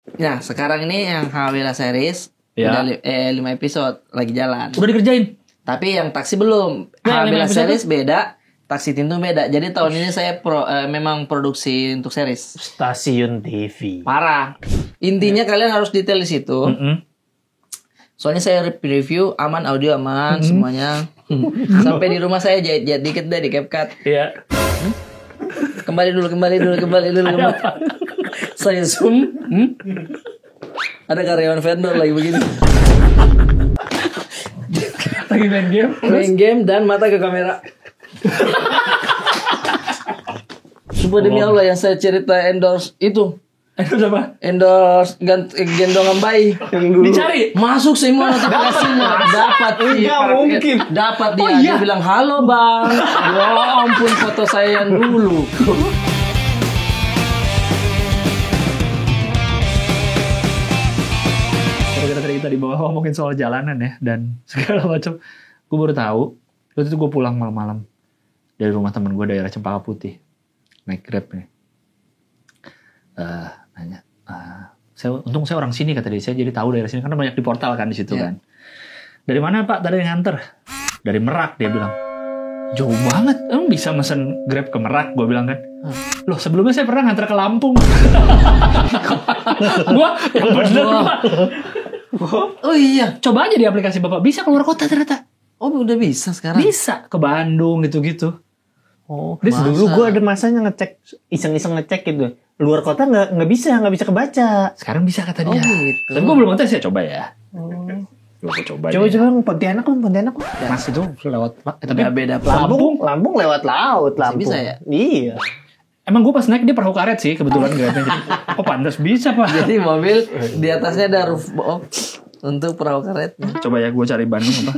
Nah, sekarang ini yang Hawila series Ya. udah 5 episode lagi jalan. Udah dikerjain. Tapi yang taksi belum. Nah, Hawila 5 episode series beda, taksi Tintu beda. Jadi tahun ini saya memang produksi untuk series. Stasiun TV. Parah. Intinya kalian harus detail di situ. Soalnya saya review aman, audio aman, semuanya. Sampai di rumah saya jahit dikit deh di CapCut. Iya. Kembali dulu. Saya zoom. Ada karyawan vendor lagi begini. Lagi main game. Main game dan mata ke kamera. Sumpah demi Allah yang saya cerita endorse itu. Endorse apa? Endorse gendongan bayi. Dicari. Masuk semua notifikasinya. Dapat. Enggak mungkin. Dapat dia. Oh, iya. Dia bilang, "Halo, Bang." Ya ampun, foto saya yang dulu. Kita di bawah ngomongin soal jalanan ya dan segala macam. Gue baru tahu waktu itu gue pulang malam-malam dari rumah temen gue daerah Cempaka Putih naik Grab nih. Nanya, untung saya orang sini kata dia, saya jadi tahu daerah sini karena banyak di portal kan di situ kan. Dari mana Pak? Tadi yang nganter dari Merak, dia bilang. Jauh banget, emang bisa mesen Grab ke Merak? Gue bilang kan. Loh sebelumnya saya pernah nganter ke Lampung. Gue yang bener Pak. Oh iya. Coba aja di aplikasi Bapak, bisa keluar kota ternyata. Oh, udah bisa sekarang. Bisa ke Bandung gitu-gitu. Oh, dulu gue ada masanya ngecek, iseng-iseng ngecek gitu. Luar kota nggak bisa kebaca. Sekarang bisa kata dia. Oh, gitu. Tapi gue belum ngetes ya, coba ya. Gue coba. Coba Pontianak. Mas itu lewat tapi beda Lampung lewat laut, Lampung. Bisa ya? Iya. emang gue pas naik dia perahu karet sih kebetulan Grabnya. Jadi, oh pantas bisa Pak. Jadi mobil di atasnya ada rooftop untuk perahu karetnya. Coba ya gue cari Bandung apa?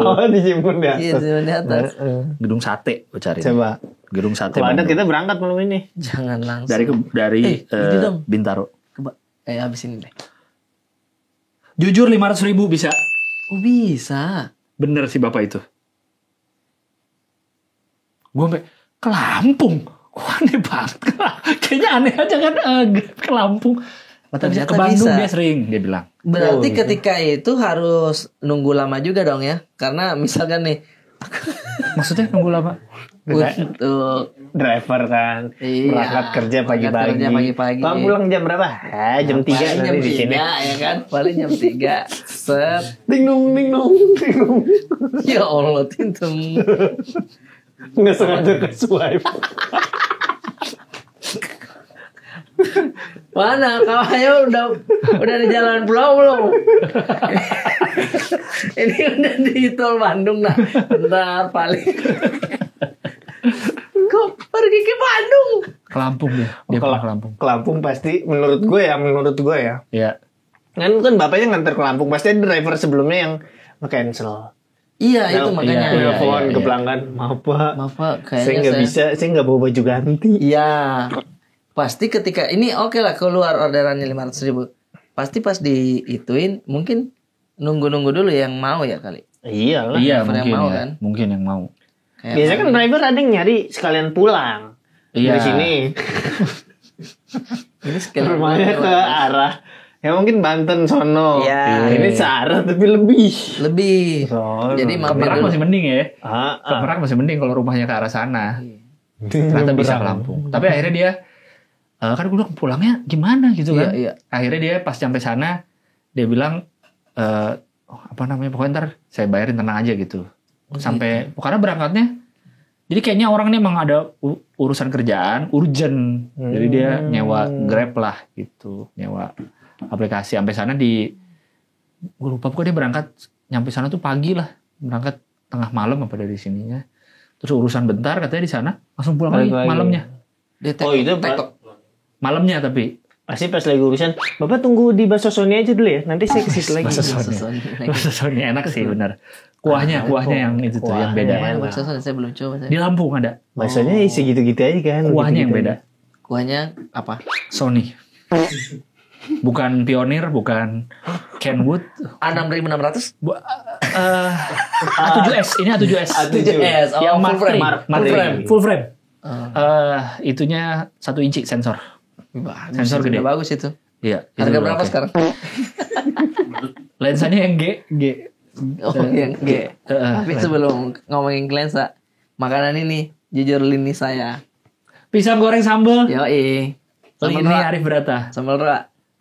Oh, disimpan di atas. Iya, di atas. Gedung sate gue cari. Coba. Gedung sate. Kalau ada kita berangkat malam ini. Jangan langsung. Dari ini dong. Bintaro. Coba. Habis ini deh. Jujur 500.000 bisa. Oh, bisa. Bener sih Bapak itu. Gue sampai ke Lampung. Wah, aneh banget. Kayaknya aneh aja kan ke Lampung. Ternyata ke Bandung bisa. Dia sering, dia bilang. Berarti ketika itu harus nunggu lama juga dong ya? Karena misalkan nih. Maksudnya nunggu lama? Untuk driver kan. Iya, berangkat kerja pagi-pagi. Bang pulang jam berapa? Jam 3 jam di sini. Ya kan? Paling jam 3. Set. Ding dong. Ya Allah, Tintum. Nggak sengaja ke swipe. Mana kawannya udah di jalan pulau belum? Ini udah di tol Bandung nah. Bentar paling. Kok pergi ke Bandung? Ke Lampung dia. Dia pernah ke Lampung. Ke Lampung pasti menurut gue ya. Iya. Kan bapaknya nganter ke Lampung, pasti ada driver sebelumnya yang nge-cancel. Iya, itu makanya. Telepon ke pelanggan, maaf Pak, kayaknya saya nggak bisa, saya nggak bawa baju ganti. Iya. Pasti ketika ini oke lah keluar orderannya 500.000. Pasti pas diituin mungkin nunggu dulu yang mau ya kali. Iyalah. Iya, mungkin yang mau ya. kan. Mungkin yang mau. Kayak biasanya kan driver ada yang nyari sekalian pulang. Iya. Dari sini. ini sekalian rumahnya ke arah ya mungkin Banten sono. Iya. Ini searah tapi lebih. So, jadi ke Merak masih mending ya. Ke Merak masih mending kalau rumahnya ke arah sana. Ternyata bisa ke Lampung. Tapi akhirnya dia kan gue bilang pulangnya gimana gitu kan. Iya. Akhirnya dia pas sampai sana dia bilang pokoknya ntar saya bayarin tenang aja gitu. Sampai karena berangkatnya jadi kayaknya orang ini emang ada urusan kerjaan urgent. Jadi dia nyewa Grab lah gitu, nyewa aplikasi sampai sana gue lupa pokoknya dia berangkat nyampe sana tuh pagi lah, berangkat tengah malam apa dari sininya. Terus urusan bentar katanya di sana langsung pulang lagi malamnya. Oh itu malamnya tapi pasti pas lagi urusan, Bapak tunggu di Bakso Sony aja dulu ya. Nanti saya ke situ lagi. Bakso Sony enak sih benar. Kuahnya yang itu tuh yang beda. Bakso Sony saya belum coba. Di Lampung ada. Baksonya isi gitu-gitu aja kan. Kuahnya yang beda. Kuahnya apa? Sony. Bukan Pionir, bukan Kenwood. A6600? A7S. Ini A7S. A7S. Yang full frame. Oh. Itunya 1 inci sensor. Sensor gede. Bagus itu. Iya. itu Harga udah berapa oke. sekarang? Lensanya yang G. Oh yang G. Tapi sebelum ngomongin lensa, makanan ini jujur lini saya. Pisang goreng sambal. Yoi. Sambal Lini roa. Arif Brata. Sambal roa.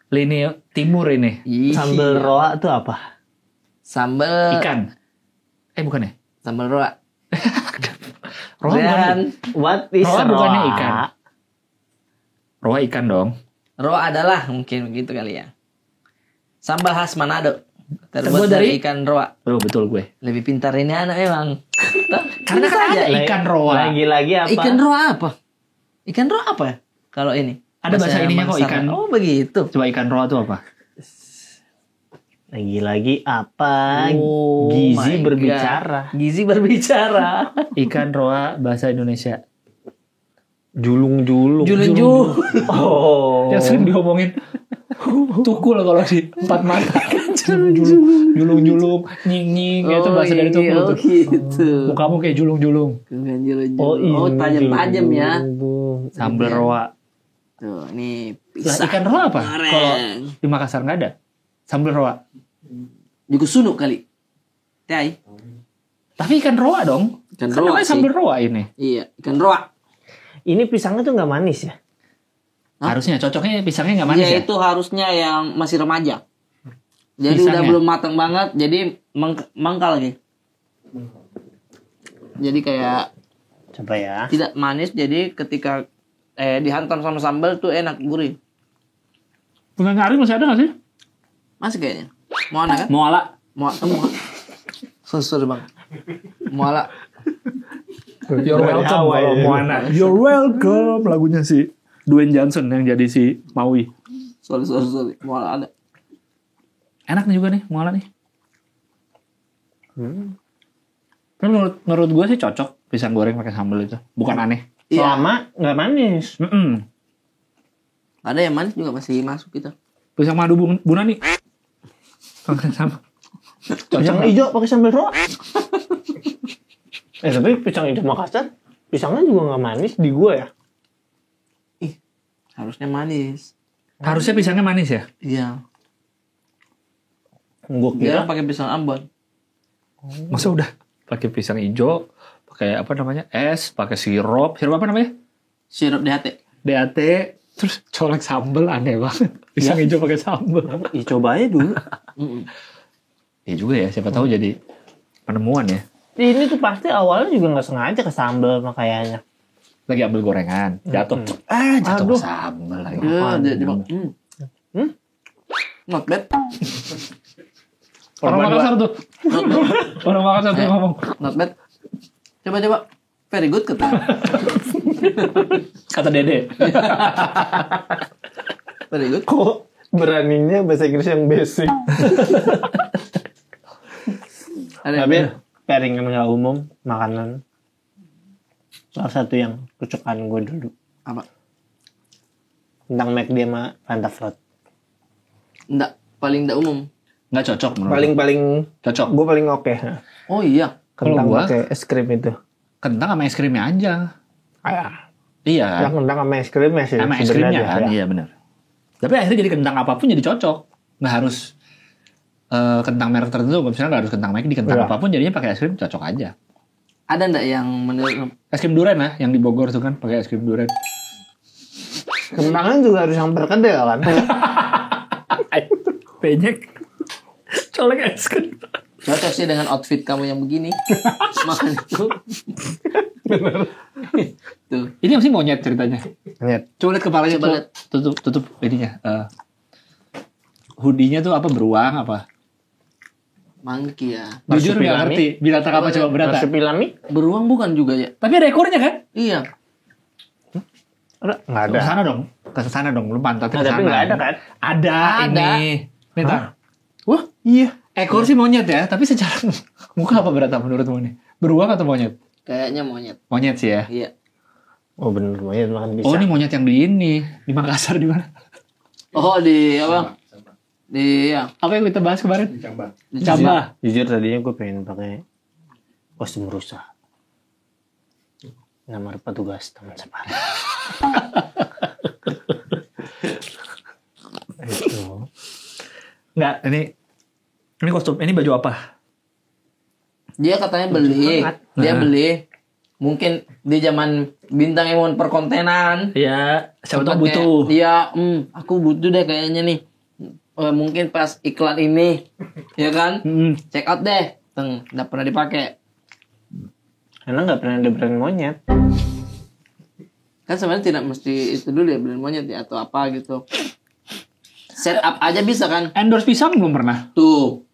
Lini timur ini. Ih, Sambal roa tuh apa? Sambal Ikan. Bukan ya? Sambal roa. Roa bukan. Dan What is Roa roa? bukannya ikan. Roa ikan dong. roa adalah mungkin begitu kali ya. Sambal khas Manado. Terbuat Terbuat dari- dari ikan roa. Oh betul gue. Lebih pintar ini anak memang. Karena kan ada ikan roa. Lagi-lagi apa? Ikan roa apa? Ikan roa apa ya? Kalau ini. Ada bahasa ininya kok, Mangsar. ikan. Oh begitu. Coba ikan roa itu apa? Lagi-lagi apa? Oh Gizi my berbicara. God. Gizi berbicara. Ikan roa bahasa Indonesia. Julung-julung. Julung-julung. Oh. Yang sering diomongin tukul kalau di empat mata. Julung-julung, nying-nying, itu bahasa dari tukul Oh tuh. gitu. Mukamu kayak julung-julung. Oh, ini tajam-tajam ya. julung-julung. Sambal roa. Tuh, nih Lah, pisang ikan roa apa? goreng. Kalau di Makassar nggak ada. Sambal roa. Juga sunuk kali. Teh. Tapi ikan roa dong. Ikan Kan roa namanya sih. sambal roa ini. Iya, ikan roa. Ini pisangnya tuh nggak manis ya? Hah? Harusnya cocoknya pisangnya nggak manis Iya, ya. itu harusnya yang masih remaja. Jadi Pisangnya? udah belum matang banget, jadi mangkal lagi. Jadi kayak Coba ya. tidak manis, jadi ketika dihantam sama sambal tuh enak, gurih. Punya Arif masih ada nggak sih? Masih kayaknya. Moana kan? Moala. Sorry bang. Moala. You're welcome kalau Moana. You're welcome lagunya si Dwayne Johnson yang jadi si Maui. Sorry. Moala ada. Enak nih juga nih Moala nih. Tapi menurut gue sih cocok pisang goreng pakai sambal itu. Bukan aneh. Iya. Selama nggak manis. Ada yang manis juga masih masuk kita. Pisang madu Bunani. Pakai sambal. Pisang hijau pakai sambal roa. Tapi pisang hijau Makassar, pisangnya juga nggak manis di gua ya. Harusnya manis. Harusnya pisangnya manis ya. Iya. Gua Dia kira pakai pisang Ambon. Masa udah pakai pisang hijau, pakai apa namanya? Es, pakai sirup. Sirup apa namanya? Sirup DHT. DAT, terus colek sambal aneh banget. Pisang hijau pakai sambal. ya coba aja dulu. Iya juga ya, siapa tahu jadi penemuan ya. Ini tuh pasti awalnya juga nggak sengaja ke sambal makanya. Lagi ambil gorengan, jatuh. Jatuh ke sambal lagi. Not bad. Orang Makassar tuh. Orang Makassar tuh ngomong. Not bad. Coba. Very good kata. Kata Dede. Very good. Kok beraninya bahasa Inggris yang basic? Tapi piringan nggak umum makanan. Salah satu yang kesukaan gue dulu. Apa? Tentang McD sama Fanta Float. Paling enggak umum. Nggak cocok menurut Paling cocok. gue paling oke. Oh iya. Kentang Kalau gua- pakai es krim itu. Kentang sama es krimnya aja. Iya. Yang kentang sama es krimnya sih. Sama es sebenarnya krimnya kan, ya. iya benar. Tapi akhirnya jadi kentang apapun jadi cocok. Nggak harus kentang merek tertentu, misalnya nggak harus kentang McD, kentang Iya. apapun jadinya pakai es krim cocok aja. Ada enggak yang menurut Es krim durian lah, yang di Bogor tuh kan pakai es krim durian. Kentangnya juga harus yang berkedel kan. Penyek. Colek es krim. cocok sih dengan outfit kamu yang begini. Makan itu. Tuh. Ini apa sih monyet ceritanya? Lihat. Coba lihat kepalanya, Coba lihat. tutup ininya. Hoodie-nya tuh apa beruang apa? Monkey ya. Jujur nggak Marsupilami. ngerti. Binatang apa coba berata? Marsupilami? Beruang bukan juga ya? Tapi ada ekornya kan? Iya. Nggak ada. Ke sana dong. Ke sana dong. Lu pantatnya Nah, ke sana. tapi nggak ada kan? Ada, Ada. ini. Bentar. Wah, iya. Ekor sih monyet ya, tapi secara muka apa berata menurutmu nih? Beruang atau monyet? Kayaknya monyet. Monyet sih ya. Iya. Oh bener, monyet makan bisa. Oh, ini monyet yang di ini, di Makassar di mana? Oh di apa? Di ya. Apa yang kita bahas kemarin? Di Camba. Jujur tadinya gue pengen pakai kostum rusa. Nama petugas taman safari. Itu. Enggak, ini kostum, ini baju apa? Dia katanya beli, dia beli. Mungkin di zaman bintang Emon perkontenan. Iya, siapa tahu Sempat butuh. kayak, iya, aku butuh deh kayaknya nih. Mungkin pas iklan ini, ya kan? Check out deh, nggak pernah dipakai. Karena nggak pernah ada brand monyet. Kan sebenarnya tidak mesti itu dulu ya, brand monyet ya atau apa gitu. Setup aja bisa kan? Endorse pisang belum pernah. Tuh.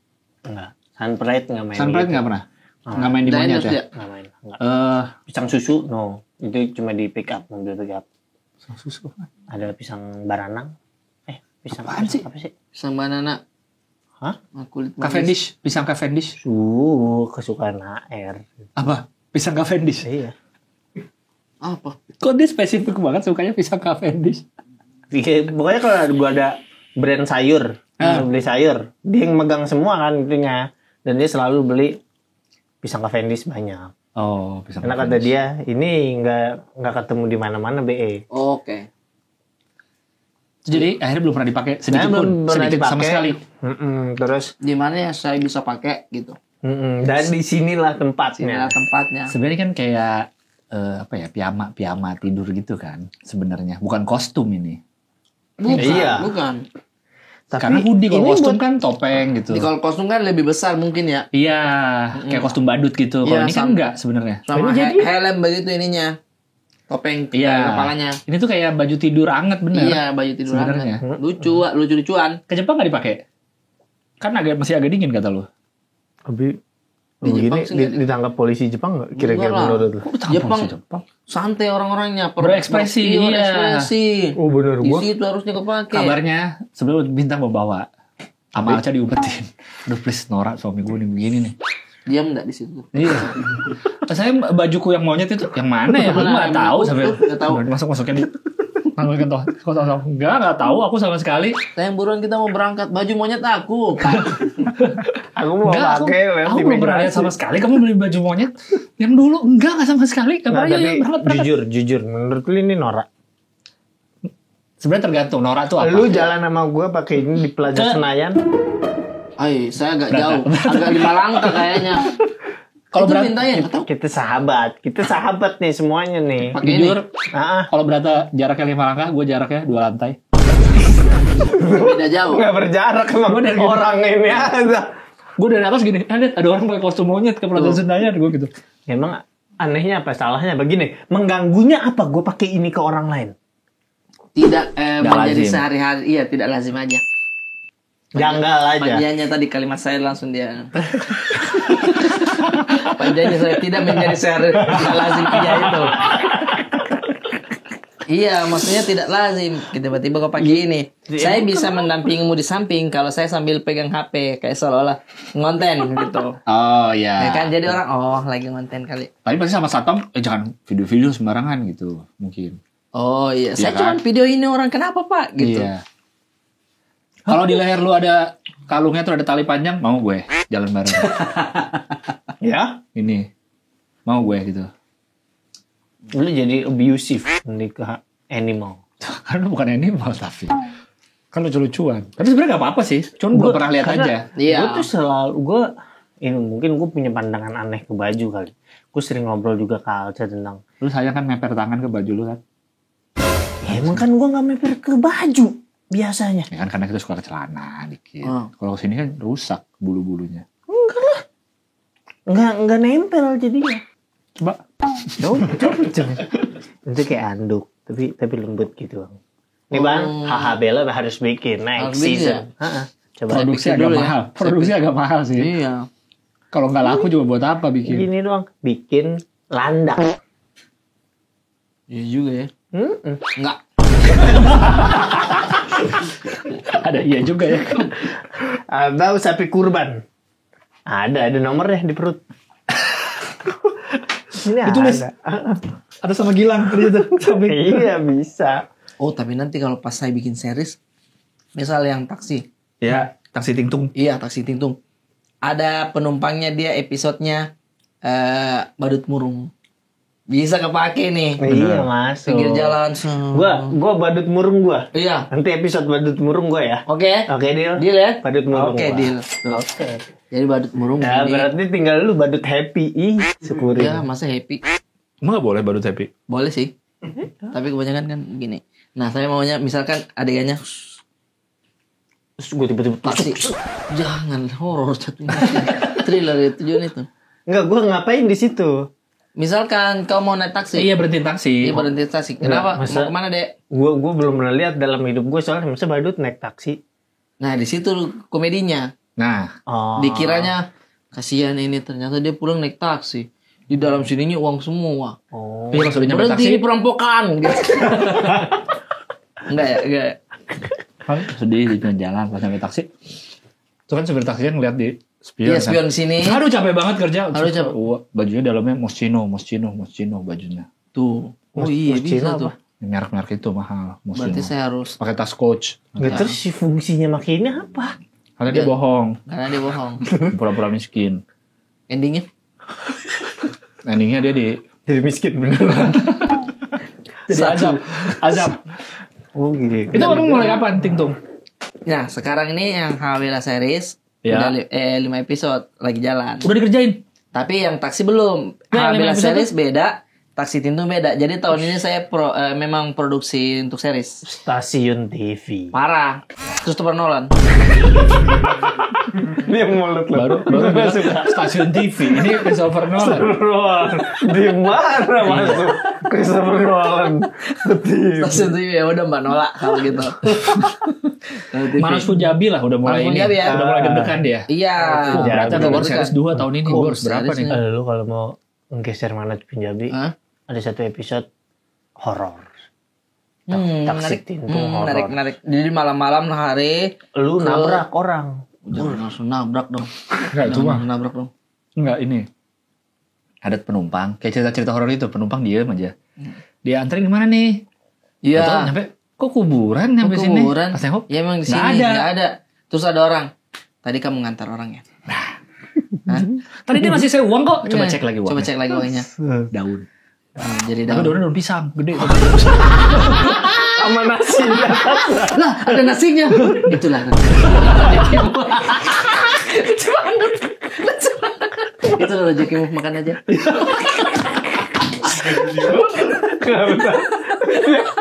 Enggak. Sunpride nggak main. Sunpride gitu. nggak pernah. Nggak main di Udah monyet endorse ya. Nggak main. Enggak. Pisang Pisang susu, no. Itu cuma di pick up, mobil pick up. susu. Ada pisang baranang. Pisang Apaan sih? Apa sih? Pisang banana. Hah? Kulit manis. Cavendish, pisang Cavendish. Kesukaan HR. Apa? Pisang Cavendish. Iya. Apa? Kok dia spesifik banget sukanya pisang Cavendish? Pokoknya kalau gua ada brand sayur, beli sayur, dia yang megang semua kan itunya. Dan dia selalu beli pisang Cavendish banyak. Oh, pisang Karena kata dia, ini nggak ketemu di mana-mana BE. Oke. Jadi akhirnya belum pernah dipakai sedikit pun, sedikit sama sekali. Terus, Di mana ya saya bisa pakai gitu. dan di sinilah Inilah tempatnya. tempatnya. Sebenarnya kan kayak apa ya, piyama tidur gitu kan sebenarnya, bukan kostum ini. Bukan, Iya. bukan. Tapi Karena hoodie kalau ini kostum buat- kan topeng gitu. Di kalau kostum kan lebih besar mungkin ya. Iya, kayak kostum badut gitu. Kalau Iya, ini kan enggak sebenarnya. Sama Ini jadi- helm begitu ininya. Topeng Iya. dari kepalanya. Ini tuh kayak baju tidur anget bener. Iya, baju tidur Sebenarnya. hangat. Lucu-lucuan. Ke Jepang nggak dipakai? Kan masih agak dingin kata lu. Tapi Di Jepang begini sih nggak- ditangkap polisi Jepang nggak kira-kira Enggak lah. menurut lu? Jepang Jepang. santai orang-orangnya. Berekspresi, iya. Berekspresi. Oh bener Di gua. situ harusnya kepake. Kabarnya sebelum bintang mau bawa sama Alca diumpetin. Aduh please Nora suami gue nih begini nih. Diam enggak di situ? Iya. Saya bajuku yang monyet itu yang mana ya? Aku nggak tahu sampai Nggak tahu. masuk-masukin di masukin toh. Nggak tahu aku sama sekali. Sayang buruan kita mau berangkat. Baju monyet aku. Aku mau Enggak, pakai lewat aku belum pernah lihat sama sekali kamu beli baju monyet. Yang dulu enggak sama sekali. Nah, Kabarnya tapi yang berangkat. jujur menurut lu ini norak. Sebenarnya tergantung Nora tuh apa. Lu jalan sama gue pakai ini di Plaza Senayan. Ay, saya agak jauh. Agak 5 langkah kayaknya. Kalau Itu berat- mintanya nggak tahu. Kita sahabat nih semuanya nih. Pakai ini. Jujur, Ah, kalau berata jaraknya 5 langkah, gue jaraknya 2 lantai. Beda jauh. nggak berjarak emang Gua dari- orang ini aja. Gue dari atas gini, lihat ada orang pakai kostum monyet ke Plaza Senayan, gue gitu. Emang anehnya apa? Salahnya begini. Mengganggunya apa? Gue pakai ini ke orang lain. Tidak menjadi lazim. sehari-hari. Iya, tidak lazim aja. Janggal aja. Panjangnya tadi kalimat saya langsung dia. Panjangnya saya tidak menjadi sehari-hari. Tidak lazim dia itu. Iya, maksudnya tidak lazim. Tiba-tiba kau pakai ini. Saya bisa mendampingimu di samping kalau saya sambil pegang HP kayak seolah-olah ngonten gitu. Oh iya. Ya kan jadi orang lagi ngonten kali. Tapi pasti sama satpam, jangan video-video sembarangan gitu, mungkin. Oh iya, saya kan? cuma video ini orang kenapa Pak gitu. Iya. Kalau di leher lu ada kalungnya tuh ada tali panjang, mau gue jalan bareng. Ya? Ini mau gue gitu. Lu jadi abusive nih ke animal. Karena bukan animal tapi kan lucu-lucuan. Tapi sebenarnya gak apa-apa sih. Cuman belum pernah lihat karena aja. Iya. Gue tuh selalu ini mungkin gue punya pandangan aneh ke baju kali. Gue sering ngobrol juga ke Alca tentang Lu sayang kan meper tangan ke baju lu kan? ya emang kan gue nggak meper ke baju biasanya. Ya kan karena kita suka ke celana dikit. Oh. Kalau kesini kan rusak bulu-bulunya. Nggak nempel jadinya. Coba. Coba. Itu kayak anduk tapi lembut gitu bang. Nih bang, haha Bella harus bikin next Harus bikin season. Coba Produksi pikir agak dulu ya. mahal. Produksi agak mahal sih. Iya. Kalau nggak laku juga buat apa bikin? gini doang, bikin landak. Iya juga ya. Enggak. Ada iya juga ya. Atau sapi kurban. Ada nomornya di perut. Ini Ditulis. ada. Ada sama Gilang ternyata. Iya bisa. Oh, tapi nanti kalau pas saya bikin series, misal yang taksi. Ya, taksi tingtung. Iya, taksi Tintung. Ada penumpangnya dia episodenya badut murung. Bisa kepake nih. Iya masuk. Pinggir jalan. Gua badut murung gua. Iya. Nanti episode badut murung gua ya. Oke. Oke, deal. Deal ya? Badut murung. Oke, gua. deal. Oke. Jadi badut murung Ya ini. berarti tinggal lu badut happy. Ih, syukurin. Ya, masa happy. Emang gak boleh badut happy? Boleh sih. Tapi kebanyakan kan gini. Nah, saya maunya misalkan adegannya Terus gue tiba-tiba taksi. Jangan horor jatuhnya. Thriller itu Jon itu. Enggak, gue ngapain di situ? Misalkan kau mau naik taksi. Iya berhenti taksi. Iya, berhenti taksi. Kenapa? Masa- Mau kemana, Dek? Gue belum pernah lihat dalam hidup gue soalnya masa badut naik taksi. Nah, di situ komedinya. Nah, Oh. Dikiranya kasihan ini, ternyata dia pulang naik taksi. Di dalam sininya uang semua. Oh. iya pas udah nyampe Berhenti taksi, di perampokan gitu. Enggak ya, enggak. kan sedih di pinggir jalan pas nyampe taksi. Itu kan supir taksi kan ngeliat di spion. Iya, spion kan. sini. Aduh capek banget kerja. Aduh, capek. Wah, bajunya dalamnya Moschino bajunya. Tuh. Oh iya, Moschino bisa apa? tuh. Merek-merek itu mahal. Moschino. Berarti saya harus Pakai tas Coach. Nggak, terus si fungsinya makinnya apa? Karena dia bohong, karena dia bohong. pura-pura miskin. Endingnya Endingnya dia di Jadi miskin beneran. jadi azab. Oh gitu. Itu orang mulai kapan, Tingtung? Nah, sekarang ini yang Hawila series Ya. udah 5 episode lagi jalan. Udah dikerjain. Tapi yang taksi belum. Nah, Hawila 5 episode series beda, taksi Tintu beda. Jadi tahun ini saya memang produksi untuk series. Stasiun TV. Parah. Christopher Nolan. Dia mulut lo. Baru masuk stasiun TV. Ini Christopher Nolan. Di mana masuk Christopher Nolan? Betul. Stasiun TV ya udah Mbak Nola kalau gitu. Manas Punjabi lah udah mulai Manas ini. Punjabi ya. Udah mulai deg-degan dia. Iya. Berarti ada baru series 2 tahun ini. Oh, Bors berapa nih? seriesnya. Lu kalau mau menggeser Manas Punjabi, Hah? ada satu episode horor. Taksi Tintu horor. menarik. Jadi malam-malam hari Lu nabrak orang. jangan langsung nabrak dong. Enggak, cuma Nabrak dong. enggak ini. Ada penumpang, kayak cerita-cerita horor itu, penumpang diem aja. Dia anterin kemana nih? Iya. Atau nyampe kok kuburan nyampe sini? Kuburan. Pas nengok, Ya emang di nggak sini ada. nggak ada. Terus ada orang. Tadi kamu ngantar orangnya. Hah? Tadi dia ngasih saya uang kok. Coba Iya. cek lagi uangnya. Coba cek lagi uangnya. Daun. Jadi Tapi daun. daun pisang, gede. Sama nasi di atas. Lah, ada nasinya. Itulah. Itu loh rezekimu, makan aja.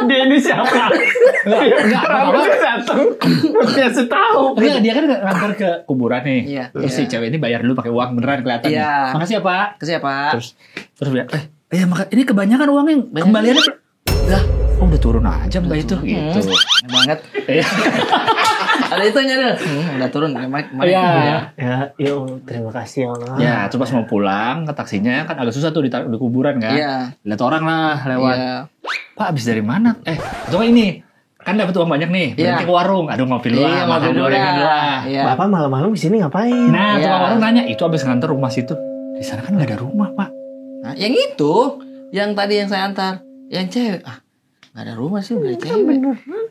Dia ini siapa? Kenapa dia datang? Biasa tahu. Enggak, dia kan ngantar ke kuburan nih. Iya. Terus si cewek ini bayar dulu pakai uang beneran kelihatan. Iya. Makasih ya, Pak. Ke siapa? Terus dia, ini kebanyakan uangnya kembaliannya. Lah, udah turun aja Mbak itu gitu. Enak banget. Iya. Ada itunya deh. Udah turun. Iya. Ya, yuk terima kasih ya Allah. Ya, terus pas mau pulang ke taksinya kan agak susah tuh di kuburan kan. Iya. Lihat orang lah lewat. Iya. Pak habis dari mana? Itu kan ini. Kan dapat uang banyak nih. Iya. Berhenti ke warung. Aduh ngopi dulu Iya, lah. Makan ngopi dulu gorengan dulu lah. dah. Iya. Bapak malam-malam di sini ngapain? Nah, Iya. tukang warung tanya, itu habis nganter rumah situ. Di sana kan nggak ada rumah, Pak. Nah, yang itu, yang tadi yang saya antar, yang cewek. Nggak ada rumah sih, nggak ada cewek.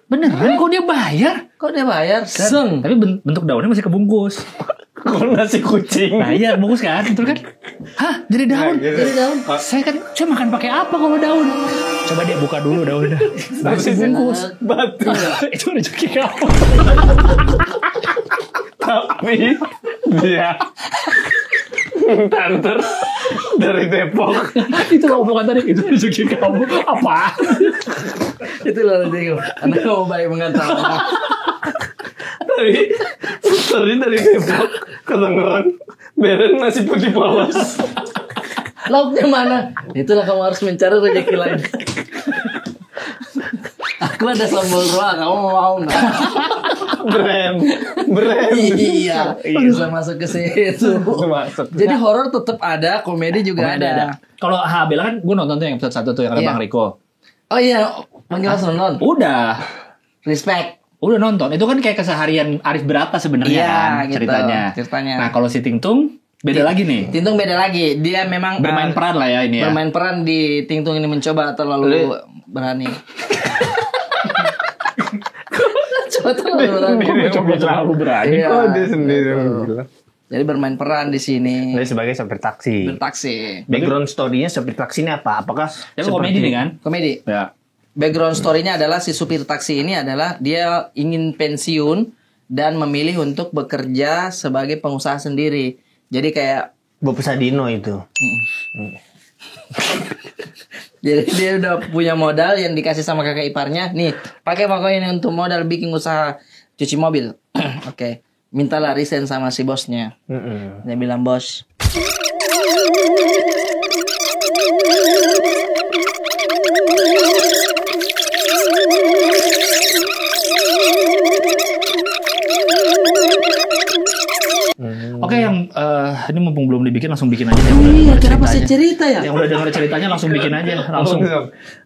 Beneran kok dia bayar? Kok dia bayar? Seng. Tapi bentuk daunnya masih kebungkus. Kok nasi kucing? Bayar bungkus kan, betul kan? Hah, jadi daun. Jadi daun. Saya makan pakai apa kalau daun? Coba dia buka dulu daunnya. Masih bungkus. Batu. Itu rezeki kamu. Tapi dia tanter dari Depok. Itu lo omongan tadi, itu rezeki kamu. Apa? Itu loh Diego. Anda mau baik mengantar orang. Tapi susternya dari Depok kedengeran beren nasi putih polos. Lauknya mana? Itulah kamu harus mencari rezeki lain. Aku ada sambal roa, kamu mau nggak? Brand. Iya, bisa masuk ke situ. Masuk. Jadi horor tetap ada, komedi juga ada. Kalau Bella kan gue nonton tuh yang episode 1 tuh yang ada Iya. Bang Riko. Oh iya, panggil langsung nonton. Udah. Respect. Udah nonton. Itu kan kayak keseharian Arif Berata sebenarnya Iya, kan gitu, ceritanya. Nah, kalau si Tingtung beda lagi nih. Tintung beda lagi. Dia memang Bermain peran lah ya ini ya. bermain peran di Tingtung ini mencoba terlalu berani. Coba terlalu berani. Coba terlalu berani. Iya. Oh dia sendiri yang bilang. Jadi bermain peran di sini. Jadi sebagai sopir taksi. Bertaksi. Background story-nya sopir taksi ini apa? Apakah Tapi komedi nih kan? Komedi. Ya. Background story-nya adalah si supir taksi ini adalah dia ingin pensiun dan memilih untuk bekerja sebagai pengusaha sendiri. Jadi kayak Bob Sadino itu? jadi dia udah punya modal yang dikasih sama kakak iparnya. Nih, pakai pokoknya ini untuk modal bikin usaha cuci mobil. Oke. Mintalah resign sama si bosnya. Dia bilang, bos, Oke, yang ini mumpung belum dibikin langsung bikin aja. iya kenapa saya cerita ya? Yang udah dengar ceritanya langsung bikin aja, langsung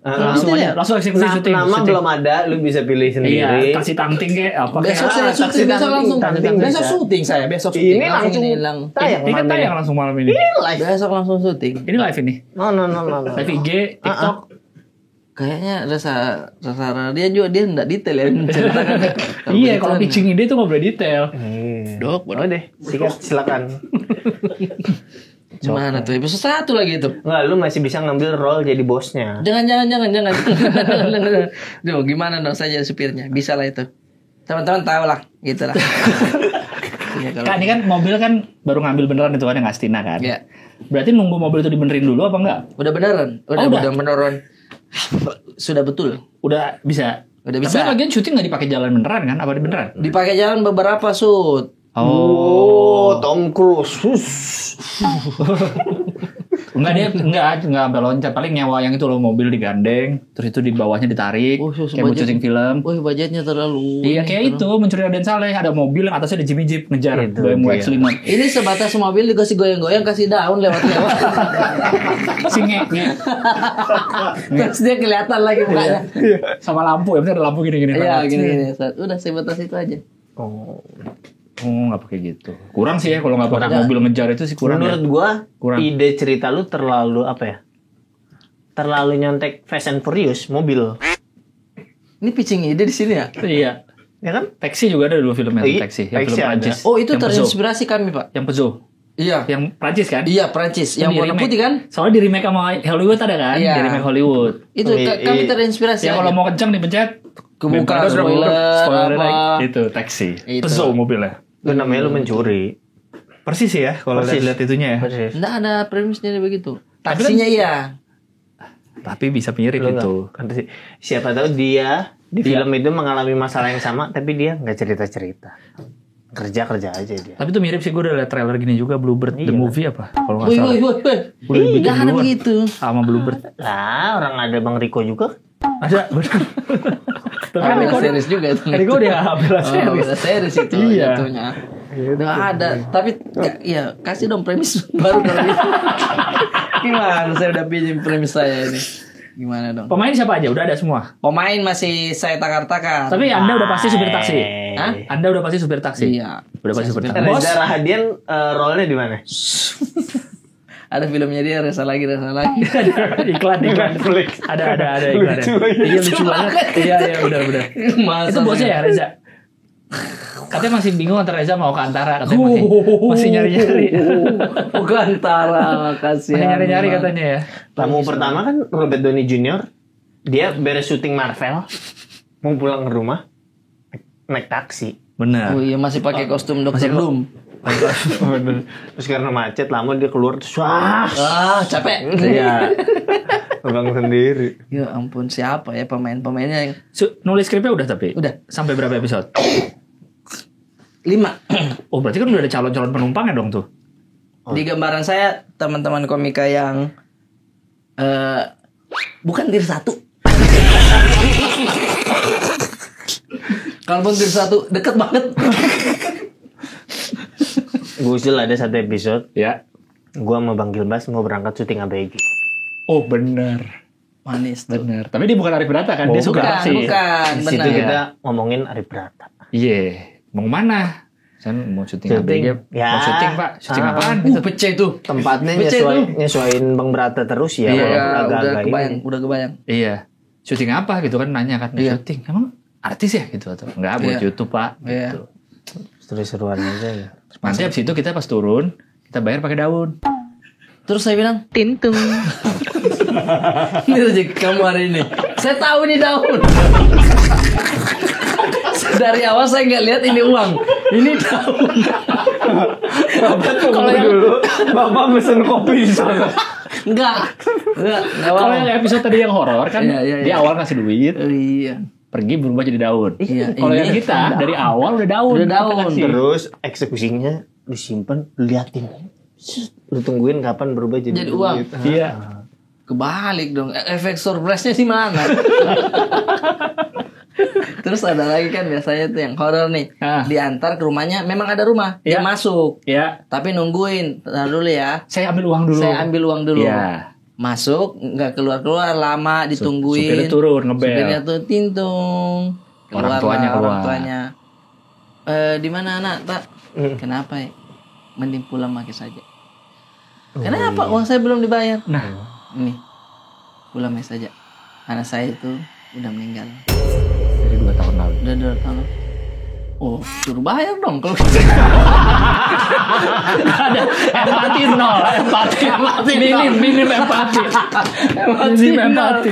Langsung aja, langsung eksekusi syuting. Nama syuting. belum ada, lu bisa pilih sendiri. Iya, kasih tangting kayak apa Besok kayak. saya syuting, besok tangting, langsung tangting besok bisa. syuting saya, besok syuting. Ini langsung hilang. tayang. Ini kan malam tayang langsung malam ini. Live. Besok langsung syuting. Ini live ini. No. Live IG, TikTok. Kayaknya rasa dia juga dia enggak detail ya menceritakan. Iya, kalau pitching ide tuh nggak boleh detail. Dok, Oh deh, silakan. gimana tuh? Episode 1 lagi itu. Enggak, lu masih bisa ngambil role jadi bosnya. Jangan. Duh, gimana dong saya jadi supirnya? Bisa lah itu. Teman-teman tahu lah, gitu lah. Iya, kalau- Kak, ini kan mobil kan baru ngambil beneran itu kan yang Astina kan. Iya. Berarti nunggu mobil itu dibenerin dulu apa enggak? Udah beneran. udah. Udah beneran. Sudah betul. Udah bisa. Udah bisa. Tapi lagian syuting nggak dipakai jalan beneran kan? Apa di beneran? Dipakai jalan beberapa shoot. Oh, Tom Cruise. Enggak dia enggak sampai loncat, paling nyewa yang itu loh mobil digandeng, terus itu di bawahnya ditarik, kayak mau syuting film. Wih, budgetnya terlalu. Iya kayak itu mencuri Raden Saleh, ada mobil yang atasnya ada Jimmy Jeep ngejar Itu BMW dia. X5. Ini sebatas mobil dikasih goyang-goyang, kasih daun lewat-lewat. Si nge. Terus dia kelihatan lagi mukanya. Sama lampu ya, ada lampu gini-gini. Iya, gini-gini. Udah sebatas itu aja. Oh, nggak pakai gitu. Kurang sih ya kalau nggak pakai mobil ngejar itu sih kurang. Menurut ya. gua, Kurang. ide cerita lu terlalu apa ya? Terlalu nyontek Fast and Furious mobil. Ini pitching ide di sini ya? Iya. Ya kan? Taxi juga ada dulu filmnya Iya, Taxi, yang Taxi film ada. Prancis. Oh, itu Yang Peugeot. terinspirasi kami, Pak. Yang Peugeot. Iya. Yang Prancis kan? Iya, Prancis. Yang Di warna remake. putih kan? Soalnya di remake sama Hollywood ada kan? Iya. Di remake Hollywood. Itu kami terinspirasi. Ya kalau mau kencang dipencet Kebuka Terus udah spoiler, spoiler apa. lagi. Itu taksi. Itu. Peugeot mobilnya. Itu namanya lu mencuri. Persis sih ya kalau Persis. lihat itunya ya. Persis. Enggak ada premisnya begitu. Tapi Taksinya iya. Tapi bisa mirip Lu itu. nggak- kan siapa tahu dia di Iya. film itu mengalami masalah yang sama, tapi dia nggak cerita-cerita. Kerja aja dia. Tapi itu mirip sih, gue udah liat trailer gini juga, Bluebird the Iya. movie apa? Kalau nggak Wih, salah. Udah dibikin Enggak ada duluan. begitu. Sama Bluebird. Lah, orang ada Bang Riko juga. Ada, bener. Tapi kan Ada Riko series juga itu. Riko dia bela series. Udah series itu Iya. jatuhnya. Udah ada, tapi ya kasih dong premis baru kalau gitu. Gimana saya udah pinjam premis saya ini. Gimana dong? Pemain siapa aja? Udah ada semua. Pemain masih saya takar-takar. Tapi Anda udah pasti supir taksi. Hah? Anda udah pasti supir taksi. Iya. Udah pasti supir taksi. Bos. Reza Rahadian role-nya di mana? Ada filmnya dia resa lagi. iklan. Ada iklan. Iya lucu banget. Iya benar. Masa Itu bosnya ya Reza. Katanya masih bingung antara Reza mau ke Antara, katanya masih nyari-nyari. Bukan Tara, Masih kasihan. nyari-nyari katanya ya. Tamu pertama kan Robert Downey Jr. Dia beres syuting Marvel, mau pulang ke rumah, naik taksi. Benar. Oh iya masih pakai kostum Dr. Doom. Bener. Terus karena macet lama dia keluar terus wah, Capek. iya. Abang sendiri. Ya ampun, siapa ya pemain-pemainnya yang Nulis skripnya udah tapi? Udah. Sampai berapa episode? 5. Oh berarti kan udah ada calon-calon penumpangnya dong tuh. Di gambaran saya teman-teman komika yang bukan tier 1. Kalaupun tier 1 deket banget. Gue usul ada satu episode, Ya. gua sama Bang Gilbas mau berangkat syuting ABG. Oh benar. Manis tuh. Benar. Tapi dia bukan Arif Brata kan? Dia suka Bukan, taksi. bukan, Di situ benar. kita ngomongin Arif Brata. Iya. Mau mana? Saya mau syuting Syuting. ABG. Ya. Mau syuting Pak. Syuting Ah. apaan? Pecah tuh. Tempatnya Becek tuh. nyesuaiin Bang Brata terus ya. Iya, walaupun udah agak-agak kebayang, ini. udah kebayang. Iya. Syuting apa gitu kan nanya kan. Iya. Syuting. Emang artis ya gitu atau enggak buat Iya. YouTube Pak. Iya. Gitu. Seru-seruan aja ya. Nanti abis itu kita pas turun, kita bayar pakai daun. Terus saya bilang, tintung. Ini rezeki kamu hari ini. Saya tahu ini daun. Dari awal saya nggak lihat ini uang. Ini daun. Kalau dulu Bapak pesen kopi di sana. Enggak. Kalau yang episode tadi yang horor kan, Iya. dia awal ngasih duit, Iya. pergi berubah jadi daun. Iya, Kalau ini yang kita dari awal udah daun. Udah Kita daun. kasih. Terus eksekusinya disimpan, lu liatin. Lu tungguin kapan berubah jadi Jadi uang. duit. Iya. Kebalik dong. Efek surprise-nya sih mana? Terus ada lagi kan biasanya tuh yang horor nih. Ah. Diantar ke rumahnya, memang ada rumah. Dia Iya. masuk. Ya, Tapi nungguin. Tahan dulu ya. saya ambil uang dulu. Saya ambil uang dulu. Iya. Masuk, nggak keluar-keluar, lama ditungguin. Supirnya turun, ngebel. Supirnya tuh tintung. Orang tuanya lah, keluar. Orang tuanya. Di mana anak, Pak? Kenapa ya? Mending pulang pakai saja. Kenapa? Uang saya belum dibayar. Nah, Ini. Pulang pakai saja. Anak saya itu udah meninggal. dari 2 tahun lalu. Udah 2 tahun. Oh, suruh bayar dong kalau Ada empati nol, minim empati. Minim empati.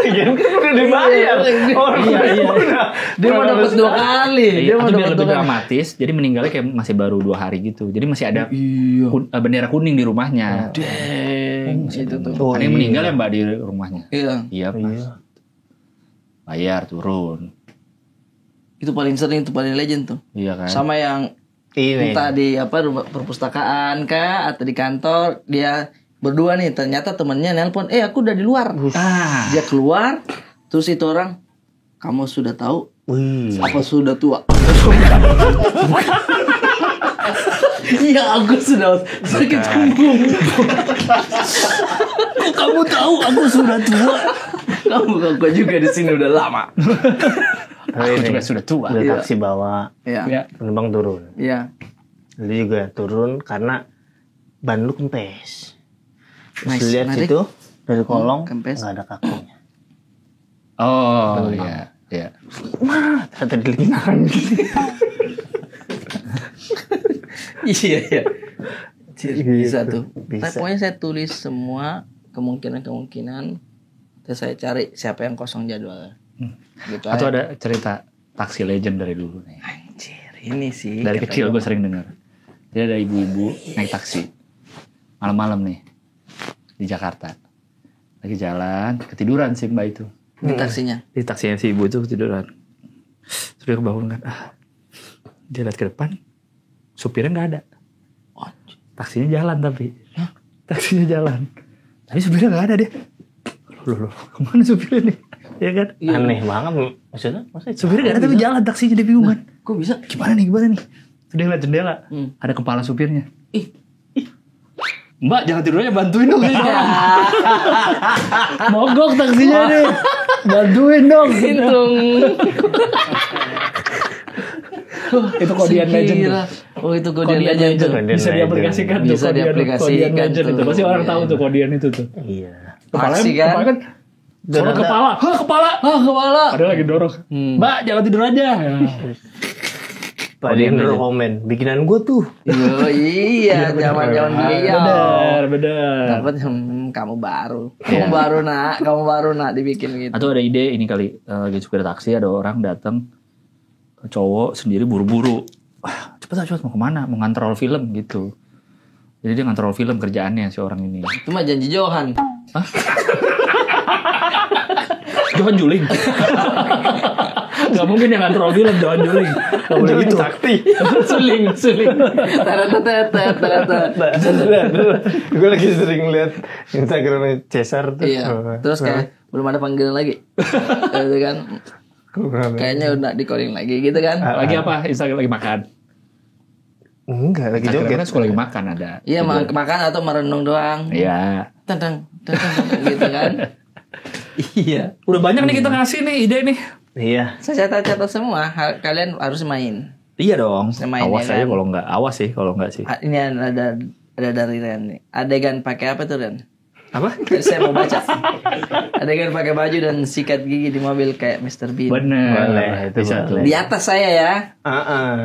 Iya kan udah dibayar. Iya. dia mau dapat 2 kali. Dia mau Atau biar dapat lebih 2 kali. dramatis, jadi meninggalnya kayak masih baru 2 hari gitu. Jadi masih ada bendera kuning di rumahnya. Deng, itu tuh. Oh, Ada yang meninggal ya Mbak di rumahnya. Iya. Iya, Mas. Bayar turun. Itu paling sering, itu paling legend tuh. Iya kan? Sama yang Ini. entah di apa rumah perpustakaan kah atau di kantor, dia berdua nih, ternyata temennya nelpon, aku udah di luar. Ah, Dia keluar, terus itu orang, kamu sudah tahu Wih. apa sudah tua? Iya, aku sudah sakit punggung. Kamu tahu aku sudah tua? Kamu juga di sini udah lama. aku juga sudah tua. Udah Iya. taksi bawa, Iya. Ya. penumpang turun. Iya. Dia juga turun karena ban lu kempes. Terus Nice. lihat Menarik. situ dari kolong kempes. nggak ada kakinya. Oh, iya. Iya. Wah, ternyata dilingkaran. Iya, iya. Bisa tuh. Bisa. Tapi pokoknya saya tulis semua kemungkinan-kemungkinan. Terus saya cari siapa yang kosong jadwal. Gitu Atau aja. ada cerita taksi legend dari dulu nih. Anjir, ini sih. Dari kata kecil gua. gue sering dengar. Jadi ada ibu-ibu naik taksi malam-malam nih di Jakarta. Lagi jalan, ketiduran si mbak itu. Di taksinya. Di taksinya si ibu itu ketiduran. Terus dia kebangun kan. Dia lihat ke depan, supirnya nggak ada. Anjir. Taksinya jalan tapi. Taksinya jalan. Tapi supirnya nggak ada dia. Loh, kemana supirnya nih? Ya kan? Aneh banget. Maksudnya Supirnya nggak ada tapi jalan taksinya dia bingung kan. Kok bisa? Gimana nih? Terus dia lihat jendela. Ada kepala supirnya. Ih, Mbak jangan tidur aja, bantuin dong. Mogok taksinya nih. Bantuin dong. hitung. Itu kodian legend tuh. Oh, itu kodian Kodian legend tuh. legend. Bisa diaplikasikan tuh Bisa kodian diaplikasikan legend itu. tuh. Pasti orang Iya. tahu tuh kodian itu tuh. Iya. Taksi kan? Kepala kan suara Dan kepala. Hah, kepala. Kepala. Padahal lagi dorong. Mbak jangan tidur aja. Ya. Pak Dendro komen, bikinan gue tuh. Oh, iya, zaman-zaman beliau. Bener. Dapat kamu baru. Kamu baru nak dibikin gitu. Atau ada ide ini kali, lagi supir taksi ada orang datang, cowok sendiri buru-buru. Wah, cepet mau kemana? Mau ngantrol film gitu. Jadi dia ngantrol film kerjaannya si orang ini. Itu mah janji Johan. Johan Juling. Gak mungkin yang ngantrol film Johan Juling. Gak boleh gitu. Sakti. Suling. Gue lagi sering lihat Instagramnya Cesar tuh. Iya. Terus kayak belum ada panggilan lagi. Gitu kan. Kayaknya udah di calling lagi gitu kan. Lagi apa? Instagram lagi makan. Enggak, lagi joget. Instagramnya suka lagi makan ada. Iya, makan atau merenung doang. Iya. Tentang gitu kan. Iya. Udah banyak nih kita ngasih nih ide nih. Iya. Saya catat semua. Kalian harus main. Iya dong. Main, Awas ya aja kan? kalau nggak. Awas sih kalau nggak sih. Ini ada dari Ren nih. Adegan pakai apa tuh Ren? Apa? Tadi saya mau baca. Adegan pakai baju dan sikat gigi di mobil kayak Mr. Bean. Bener. Boleh, itu Bisa tuh. boleh. Di atas saya ya.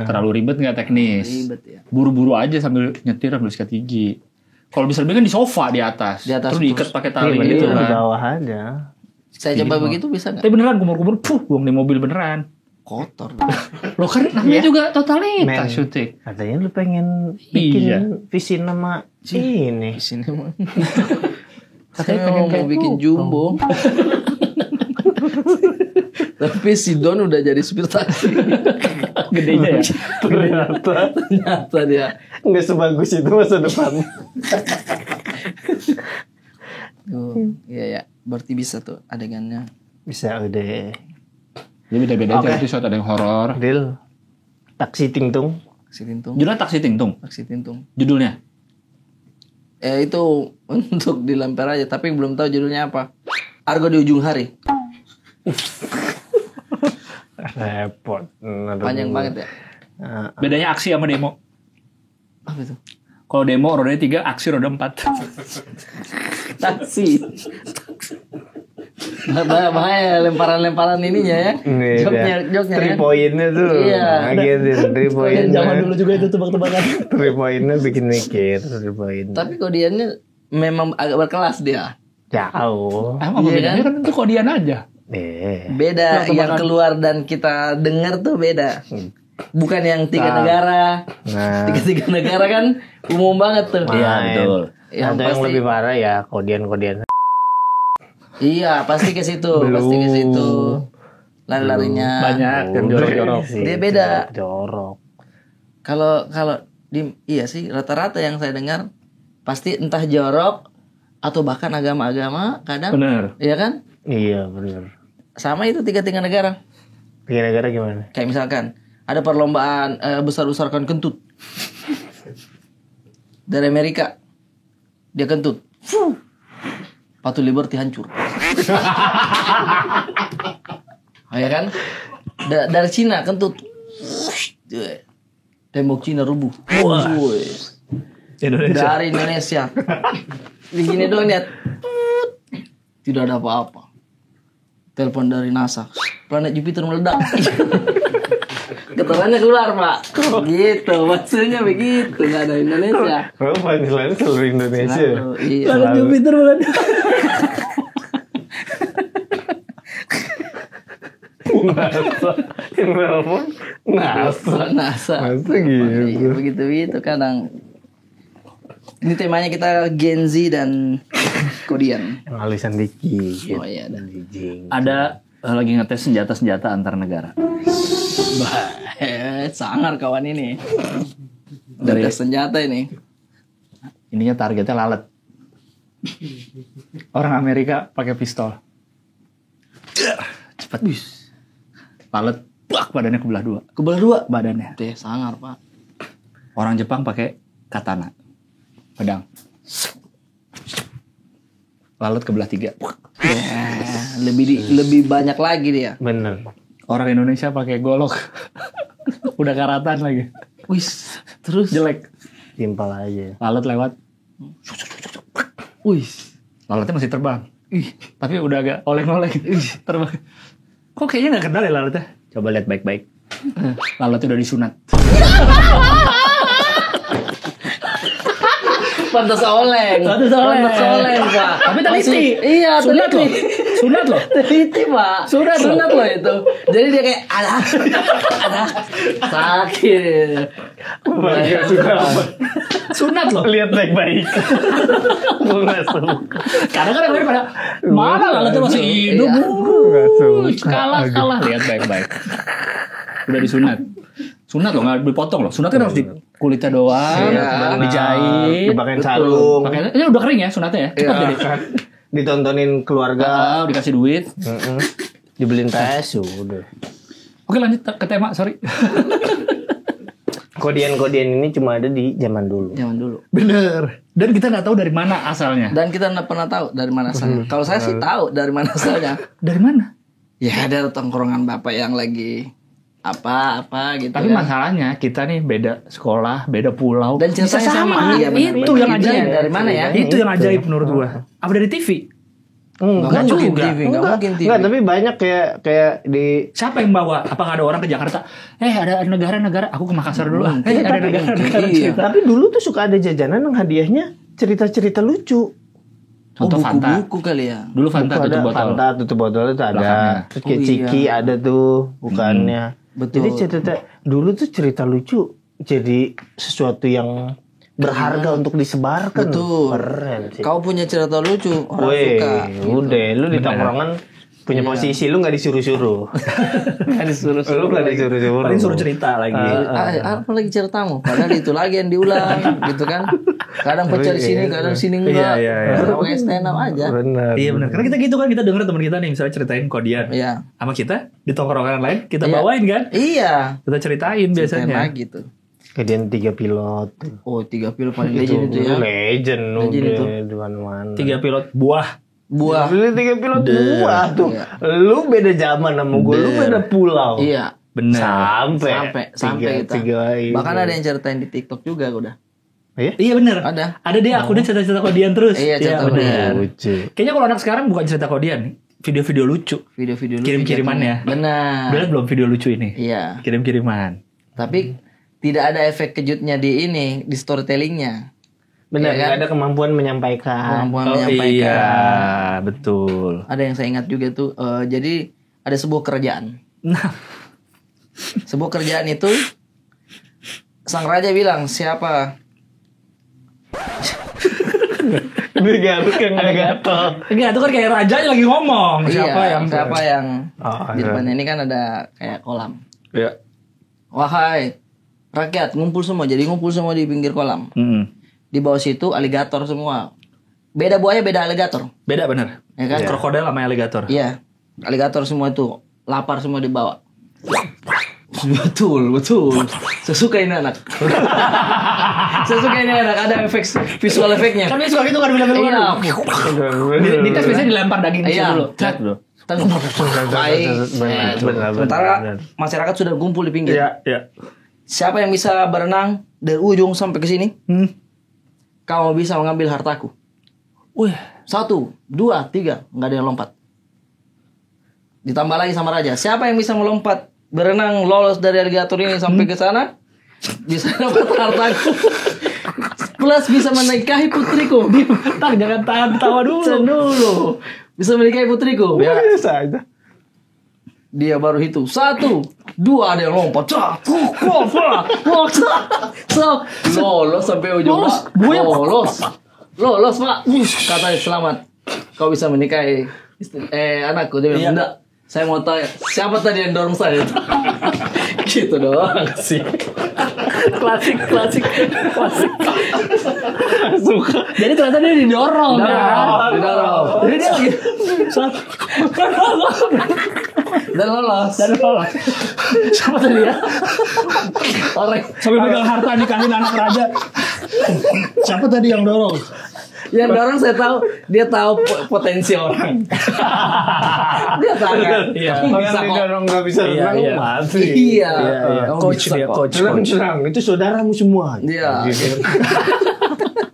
Terlalu ribet nggak teknis? Ribet ya. Buru-buru aja sambil nyetir sambil sikat gigi. Kalau bisa lebih kan di sofa di atas. Di atas terus diikat terus. pakai tali Iya, gitu di kan. bawah aja. Saya coba begitu bisa nggak? Tapi beneran kumur-kumur, buang di mobil beneran. Kotor. Lo kan namanya Iya. juga totalitas Men. syuting. Katanya lu pengen bikin Iya. visi nama ini. Di sini mah. Katanya Saya pengen mau kayak bikin jumbo. Tapi si Don udah jadi supir taksi. Gedenya ya. Ternyata dia. Nggak sebagus itu masa depan. Iya ya. Berarti bisa tuh adegannya. Bisa udah. Jadi beda-beda aja Oke. itu shot ada yang horor. Deal. Taksi Tingtung. Taksi Tintung. Judulnya Taksi Tingtung. Taksi Tintung. Judulnya. Itu untuk dilempar aja. Tapi belum tahu judulnya apa. Argo di ujung hari. Repot. Panjang banget ya. Bedanya aksi sama demo. Apa itu? Kalau demo rodanya 3, aksi roda 4. Taksi. Bahaya lemparan-lemparan ininya ya. Joknya Three kan. pointnya tuh. Iya. Ngagetin. Three pointnya. Zaman dulu juga itu tebak-tebakan. Three pointnya bikin mikir. Three point. Tapi kodiannya memang agak berkelas dia. Jauh. Apa bedanya kan itu kodian aja. Beda yang keluar dan kita dengar tuh beda. Bukan yang tiga negara. Nah. Tiga negara kan umum banget tuh. Iya, betul. Yang Atau yang pasti- lebih parah ya kodian-kodian. Iya, pasti ke situ, pasti ke situ. Lari-larinya. Banyak yang jorok-jorok. Dia beda. Jorok. Kalau di iya sih rata-rata yang saya dengar pasti entah jorok atau bahkan agama-agama kadang. Bener. Iya kan? Iya benar. Sama itu tiga negara. Tiga negara gimana? Kayak misalkan ada perlombaan besar-besarkan kentut dari Amerika, dia kentut, Patu Liberty hancur. Ya kan? Dari Cina kentut, tembok Cina rubuh. Wuih. Dari Indonesia, begini dong lihat, tidak ada apa-apa. Telepon dari NASA, planet Jupiter meledak. Keterangannya keluar pak. Gitu maksudnya begitu. Gak ada Indonesia. Oh, panggilannya seluruh Indonesia. Lalu, iya. Planet Jupiter meledak. NASA. Yang telepon NASA. NASA. Masa gitu? Iya, begitu kadang. Ini temanya kita Gen Z dan Kodian. Yang alisan dikit. Oh iya ada. Ada lagi ngetes senjata-senjata antar negara. Sangar kawan ini. Dari- Dari senjata ini. Ininya targetnya lalat. Orang Amerika pakai pistol. Cepat. Lalat, bak, badannya kebelah dua. Kebelah dua. Badannya. Deh sangar pak. Orang Jepang pakai katana. Pedang. Lalat kebelah 3. Lebih banyak lagi dia. Bener. Orang Indonesia pakai golok. Udah karatan lagi. Wis. Terus. Jelek. Timpal aja. Lalat lewat. Wis. Lalatnya masih terbang. Tapi udah agak oleng-oleng. Terbang. Kok kayaknya gak kenal ya lalatnya? Coba lihat baik-baik. Lalatnya udah disunat. Pantas oleng. Pantas oleng, pak. Tapi teliti. Iya, Sunat loh. Sunat loh. Teliti pak. Sunat loh itu. Jadi dia kayak ada sakit. Bahagia suka apa? Sunat loh. Lihat baik-baik. Gue gak suka. Kadang kan yang lain pada mana lalatnya masih hidup. Iya. Gak suka. Kalah. Lihat baik-baik. Udah disunat. Sunat loh, nggak dipotong loh. Sunat kan harus di kulitnya doang, Iya. dijahit. Dipakein sarung. Pakai ini udah kering ya sunatnya ya. Cepat Iya. jadi. Ditontonin keluarga. Dikasih duit. Dibeliin tes udah. Oke lanjut ke tema, sorry. Kodian-kodian ini cuma ada di zaman dulu. Zaman dulu. Bener. Dan kita nggak tahu dari mana asalnya. Dan kita nggak pernah tahu dari mana asalnya. Kalau saya sih tahu dari mana asalnya. Dari mana? Ya ada tongkrongan bapak yang lagi apa gitu. Tapi kan. masalahnya kita nih beda sekolah, beda pulau. Dan ceritanya bisa sama. Iya, benar, itu benar. yang ajaib. Dari mana ya? Itu yang ajaib menurut gua. Apa dari TV? Enggak mungkin juga. TV, enggak mungkin TV. Enggak, tapi banyak kayak di Siapa yang bawa? Apakah ada orang ke Jakarta? Ada negara-negara. Aku ke Makassar dulu. Ada negara-negara. Iya. tapi dulu tuh suka ada jajanan yang hadiahnya cerita-cerita lucu. Contoh Fanta. buku kali ya. Dulu Fanta Buku tutup ada, botol. Fanta tutup botol itu ada. Belakangnya. Terus kayak Oh, Ciki iya. ada tuh bukannya. Betul. Jadi cerita dulu tuh cerita lucu jadi sesuatu yang berharga untuk disebarkan. Betul. Keren sih. Kau punya cerita lucu, orang Weh, suka. udah lu di tongkrongan punya Iya. posisi lu nggak disuruh-suruh. Nggak disuruh. Lu nggak disuruh-suruh. Paling suruh cerita lagi. Apa lagi ceritamu? Padahal itu lagi yang diulang, gitu kan? Kadang pecah di sini, kadang sini enggak. Iya. Pokoknya stand up aja. Benar. Iya benar. Karena kita gitu kan, kita denger teman kita nih misalnya ceritain kodian. Iya. Sama kita di tongkrongan lain kita Iya. bawain kan. Iya. Kita ceritain Ceritain biasanya. lagi tuh. Kejadian 3 pilot. Oh, 3 pil paling legend itu ya. Legend Legend itu. udah di mana-mana. 3 pilot buah. Buah. Beli 3 pilot buah tuh. Iya. Lu beda zaman sama gue, lu beda pulau. Iya. Bener. Sampai kita. Tiga ini. Bahkan ada yang ceritain di TikTok juga udah. Iya? Iya bener. Ada. Ada dia akunnya cerita-cerita kodian terus. Iya, cerita bener. kodian. Lucu. Kayaknya kalau anak sekarang bukan cerita kodian, video-video lucu. Video-video lucu Kirim-kirimannya. jatuhnya. Benar. Udah liat belum video lucu ini? Iya. Kirim-kiriman. Tapi tidak ada efek kejutnya di ini, di storytellingnya. Benar, Iya kan? nggak ada kemampuan menyampaikan. Kemampuan Iya, menyampaikan. betul. Ada yang saya ingat juga tuh. Jadi ada sebuah kerajaan. Nah, Sebuah kerajaan itu sang raja bilang siapa? Ini Garut yang nggak gatel. enggak, itu kan kayak rajanya lagi ngomong. Siapa yang Oh, di depannya ini kan ada kayak kolam. Ya. Wahai rakyat, ngumpul semua. Jadi ngumpul semua di pinggir kolam. Di bawah situ aligator semua. Beda buaya, beda aligator. Beda bener. Ya kan? Krokodil sama alligator. Iya. Aligator semua itu lapar semua di bawah. Betul. Saya suka ini anak. Ada efek visual efeknya. Kan dia suka gitu kan film-film Iya. Di tes biasanya dilempar daging kecil Iya. dulu. Lihat dulu. Baik. Benar. Sementara masyarakat sudah kumpul di pinggir. Iya. Siapa yang bisa berenang dari ujung sampai ke sini? Kau bisa mengambil hartaku. Wih, 1, 2, 3, nggak ada yang lompat. Ditambah lagi sama raja. Siapa yang bisa melompat, berenang, lolos dari aligator ini sampai ke sana, bisa dapat hartaku. Plus bisa menikahi putriku. Bentar, jangan tahan tawa dulu. Dulu. Bisa menikahi putriku. Biasa aja. Dia baru hitung 1, 2, ada yang lompat. Lolos sampai ujung. Pak. Lolos Pak. Katanya selamat. Kau bisa menikahi anakku. Dia bilang enggak. Saya mau tanya siapa tadi yang dorong saya? Gitu doang sih. Klasik. Suka. Jadi ternyata dia didorong. Didorong. Jadi dia lagi. Dan lolos. Siapa tadi ya? Orang Sampai pegang harta nikahin anak raja. Siapa tadi yang dorong? yang dorong saya tahu, dia tahu potensi orang. Dia tahu kan. Iya. Bisa kok. Didorong nggak bisa renang Iya. mati. Iya. Kamu Coach bisa dia, kok. coach. Tenang, itu saudaramu semua. Iya.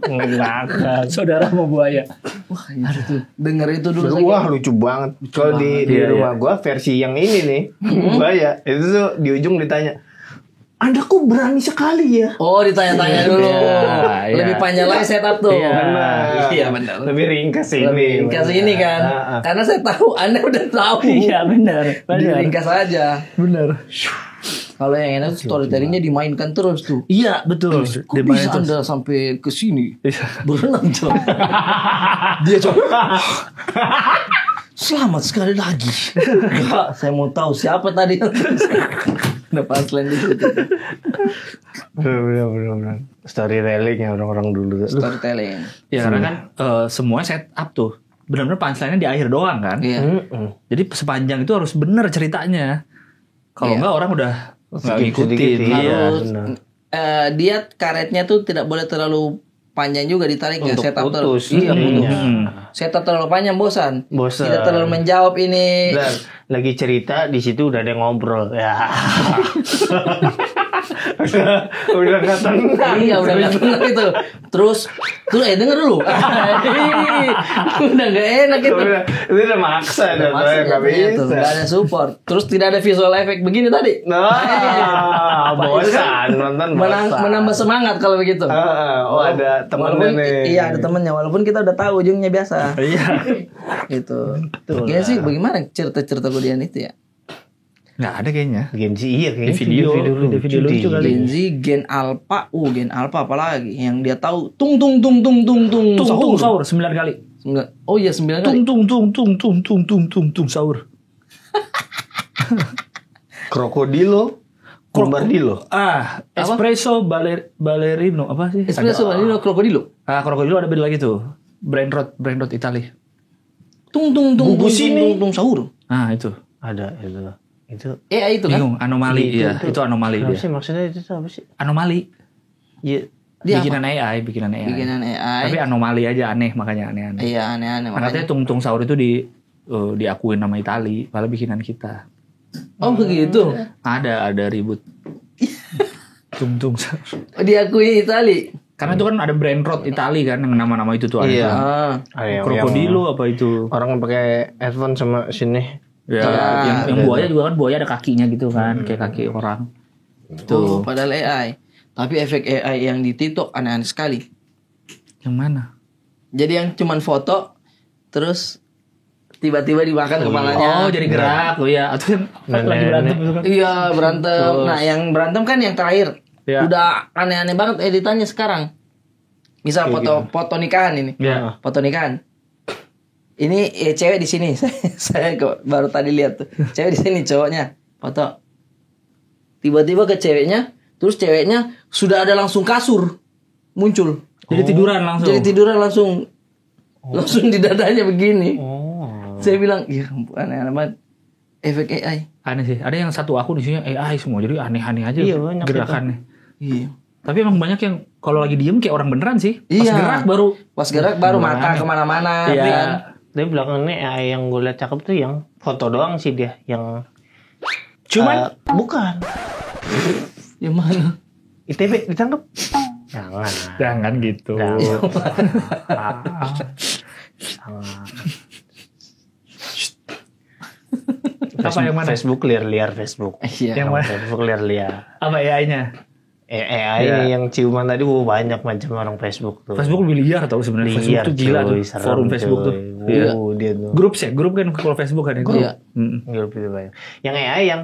Ngakak. Saudara mau buaya. Wah, itu. Dengar itu dulu saya. Wah lucu banget. Kalau di rumah gua versi yang ini nih, buaya itu tuh di ujung ditanya, Anda kok berani sekali ya? Oh, ditanya-tanya dulu. Iya. Lebih panjang lagi setup tuh. Iya. Iya, benar. Lebih ringkas ini. Lebih ringkas ini kan. Karena saya tahu Anda udah tahu. Iya benar. Diringkas aja. Benar. Kalau yang enak storytellingnya dimainkan terus tuh. Iya betul. Kok bisa Anda sampai ke sini? Berenang coba. Dia coba. Selamat sekali lagi. Enggak, saya mau tahu siapa tadi yang udah punchline di situ. Benar. Storytelling ya orang-orang dulu. Storytelling. Ya karena kan semua setup tuh. Benar-benar punchline-nya di akhir doang kan. Iya. Jadi sepanjang itu harus bener ceritanya. Kalau enggak orang udah nggak Sedikit-sedikit, ngikutin. iya. Harus benar. dia karetnya tuh tidak boleh terlalu panjang juga ditariknya. Untuk Setup putus. Iya, putus. Iya. Setup terlalu panjang bosan. Bosan. Tidak terlalu menjawab ini. Dan lagi cerita di situ udah ada yang ngobrol. Ya. udah nggak tenang. Iya udah gak tenang itu. Terus denger dulu. Udah gak enak itu. Itu udah maksa dan nggak bisa. Gak ada support. Terus tidak ada visual effect begini tadi. Bosan nonton bosan. Menambah semangat kalau begitu. Ada temennya nih. Iya ada temennya. Walaupun kita udah tahu ujungnya biasa. Iya. Gitu. Gini sih bagaimana cerita-cerita Gudian itu ya? Nggak ada kayaknya. Gen Z iya kayaknya. Di video lucu kali. Gen Z, Gen Alpha, Gen Alpha apalagi yang dia tahu tung sahur 9 kali. Oh iya 9 kali. Tung sahur. Krokodilo, Bombardilo. Espresso Ballerino apa sih? Espresso Ballerino Krokodilo. Krokodilo ada beda lagi tuh. Brand road Itali. Tung sahur. Itu. Ada itu. Itu kan. Bingung, anomali iya. Itu anomali Apa dia. sih maksudnya itu apa sih? Anomali. Iya. Dia Bikinan AI. Bikinan AI. Tapi anomali aja aneh makanya aneh-aneh. Iya aneh-aneh. Nah, katanya tung sahur itu diakuin nama Itali, malah bikinan kita. Oh begitu. Ada ribut. tung sahur. Diakui Itali. Karena itu kan ada brand road Itali kan yang nama-nama itu tuh ada. Iya. Kan. Krokodilo apa itu? Orang yang pakai headphone sama sini. Ya, yang buaya juga kan buaya ada kakinya gitu kan, kayak kaki orang. Tuh, padahal AI. Tapi efek AI yang di TikTok aneh-aneh sekali. Yang mana? Jadi yang cuman foto terus tiba-tiba dimakan kepalanya. Oh, jadi gerak. Oh iya, atau yang lagi berantem gitu kan. Iya, berantem. Nah, yang berantem kan yang terakhir. Ya. Udah aneh-aneh banget editannya sekarang. Misal foto nikahan ini. Iya. Foto nikahan. Ini cewek di sini. Saya kok baru tadi lihat tuh. Cewek di sini cowoknya. Foto. Tiba-tiba ke ceweknya, terus ceweknya sudah ada langsung kasur muncul. Jadi tiduran langsung. Langsung di dadanya begini. Oh. Saya bilang, iya aneh-aneh banget. Efek AI. Aneh sih. Ada yang satu akun isinya AI semua. Jadi aneh-aneh aja Iya, banyak gerakannya. Iya. Tapi emang banyak yang kalau lagi diem kayak orang beneran sih. Iya. Pas gerak baru mata kemana-mana. Iya. Kan? Tapi belakangnya AI yang gue liat cakep tuh yang foto doang sih dia. Yang Cuman bukan. Yang mana? ITB ditangkap. jangan gitu. Apa yang mana? Facebook liar Facebook. Iya. Yang mana? Facebook liar. Apa AI-nya? AI yang ciuman tadi banyak macam orang Facebook tuh. Facebook lebih liar tau sebenarnya. Facebook tuh gila tuh. Forum Facebook tuh. Iya. Dia tuh. Grup kan kalau Facebook kan itu. Iya. Grup itu banyak. Yang AI yang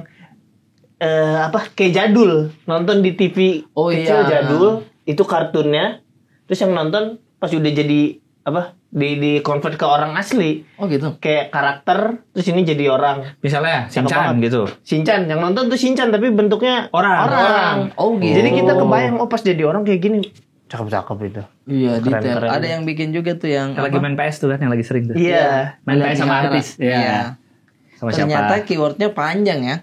kayak jadul, nonton di TV kecil jadul, itu kartunnya. Terus yang nonton pas udah jadi di convert ke orang asli. Oh gitu. Kayak karakter, terus ini jadi orang. Misalnya Shinchan gitu. Shinchan, yang nonton tuh Shinchan tapi bentuknya orang. Oh gitu. Jadi kita kebayang pas jadi orang kayak gini. Cakep-cakep itu. Iya, Keren, detail. keren. Ada yang bikin juga tuh yang Lagi main PS tuh kan yang lagi sering tuh. Iya. Main PS sama Iya. artis. Iya. Sama Ternyata siapa? keywordnya panjang ya.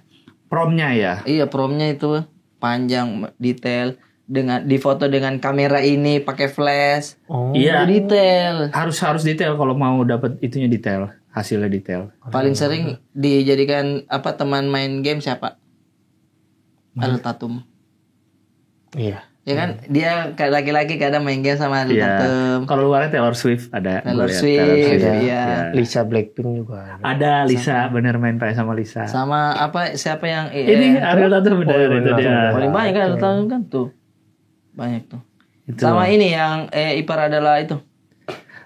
Promnya ya. Iya, promnya itu panjang, detail. Dengan difoto dengan kamera ini pakai flash. Oh. Iya. Detail. Harus detail kalau mau dapat itunya detail, hasilnya detail. Paling sering dijadikan teman main game siapa? Ariel Tatum. Iya. Ya kan? Dia kayak laki-laki kadang main game sama Ariel Tatum. Kalau luarnya Taylor Swift ada. Taylor Gua lihat Swift, ada. iya. Lisa Blackpink juga. Ada Lisa, bener main PS sama Lisa. Sama siapa yang Ini Ariel Tatum bener itu dia. paling banyak kan Ariel Tatum kan tuh. Banyak tuh. Itu. Sama ini yang ipar adalah itu.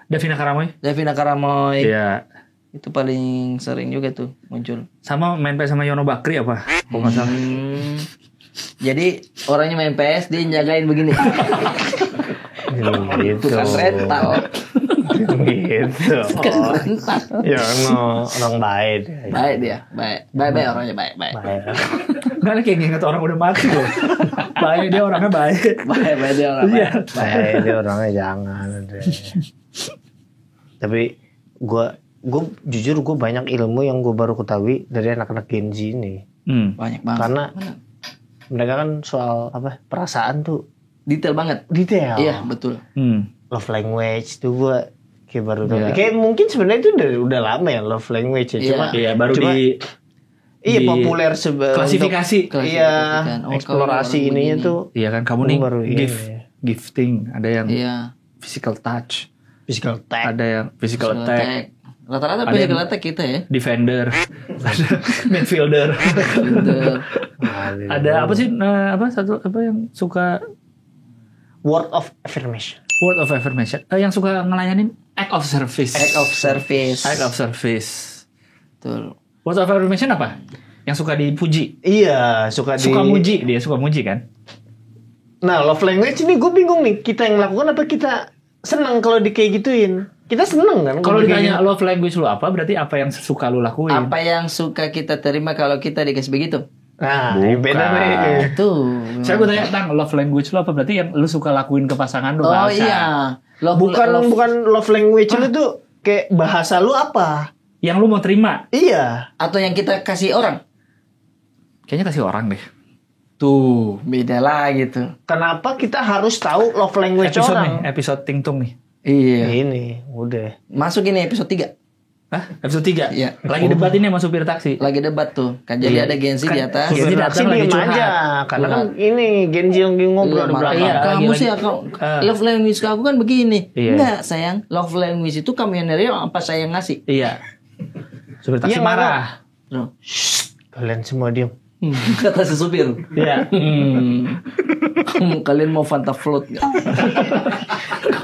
Davina Karamoy. Davina Karamoy. Iya. Itu paling sering juga tuh muncul. Sama main PS sama Yono Bakri apa? Kalau nggak salah. Jadi orangnya main PS dia jagain begini. Gitu. Bukan rental. Gitu. Bukan rental. Ya orang baik. Baik dia, baik. Baik orangnya baik. Baik. Nggak ada kayak nginget orang udah mati loh. Baik dia orangnya baik. Baik dia orang Iya. baik. Baik dia orangnya jangan deh. Tapi gue jujur gue banyak ilmu yang gue baru ketahui dari anak-anak Gen Z ini. Banyak banget. Karena mereka kan soal perasaan tuh Detail banget. detail. Iya, betul. love language tuh gue kayak baru kayak mungkin sebenarnya itu udah lama ya love language ya. Cuma baru populer klasifikasi. Iya, eksplorasi ininya tuh. Iya kan kamu nih baru gifting, ada yang physical touch, ada yang physical attack. Rata-rata physical attack kita ya. Defender, ada midfielder. Ada apa sih yang suka word of affirmation. Yang suka ngelayanin act of service. Betul. Word of affirmation apa? Yang suka dipuji. Iya, suka muji. Dia suka muji kan? Nah, love language ini gue bingung nih. Kita yang lakukan apa kita senang kalau kayak gituin? Kita seneng kan? Kalau ditanya love language lu apa, berarti apa yang suka lu lakuin? Apa yang suka kita terima kalau kita dikasih begitu? Nah, beda nih. Tuh. Saya gue tanya tentang love language lu apa, berarti yang lu suka lakuin ke pasangan lu. Oh iya. Bukan love language lu tuh kayak bahasa lu apa? Yang lu mau terima. Iya. Atau yang kita kasih orang. Kayaknya kasih orang deh. Tuh, beda lah gitu. Kenapa kita harus tahu love language orang? Episode Tingtung nih. Iya. Ini, udah. Masuk ini episode 3. Hah? Episode 3? Iya. Lagi debat ini sama supir taksi. Lagi debat tuh. Kan jadi ada Genzi di atas. Supir taksi diem aja. Karena kan ini Genzi yang ngobrol di belakang. Kamu sih love language aku kan begini. Iya. Enggak sayang. Love language itu kamu yang nerima apa saya yang ngasih. Iya. Supir taksi marah. Kalian semua diem. Kata si supir. Iya. Kalian mau Fanta Float nggak?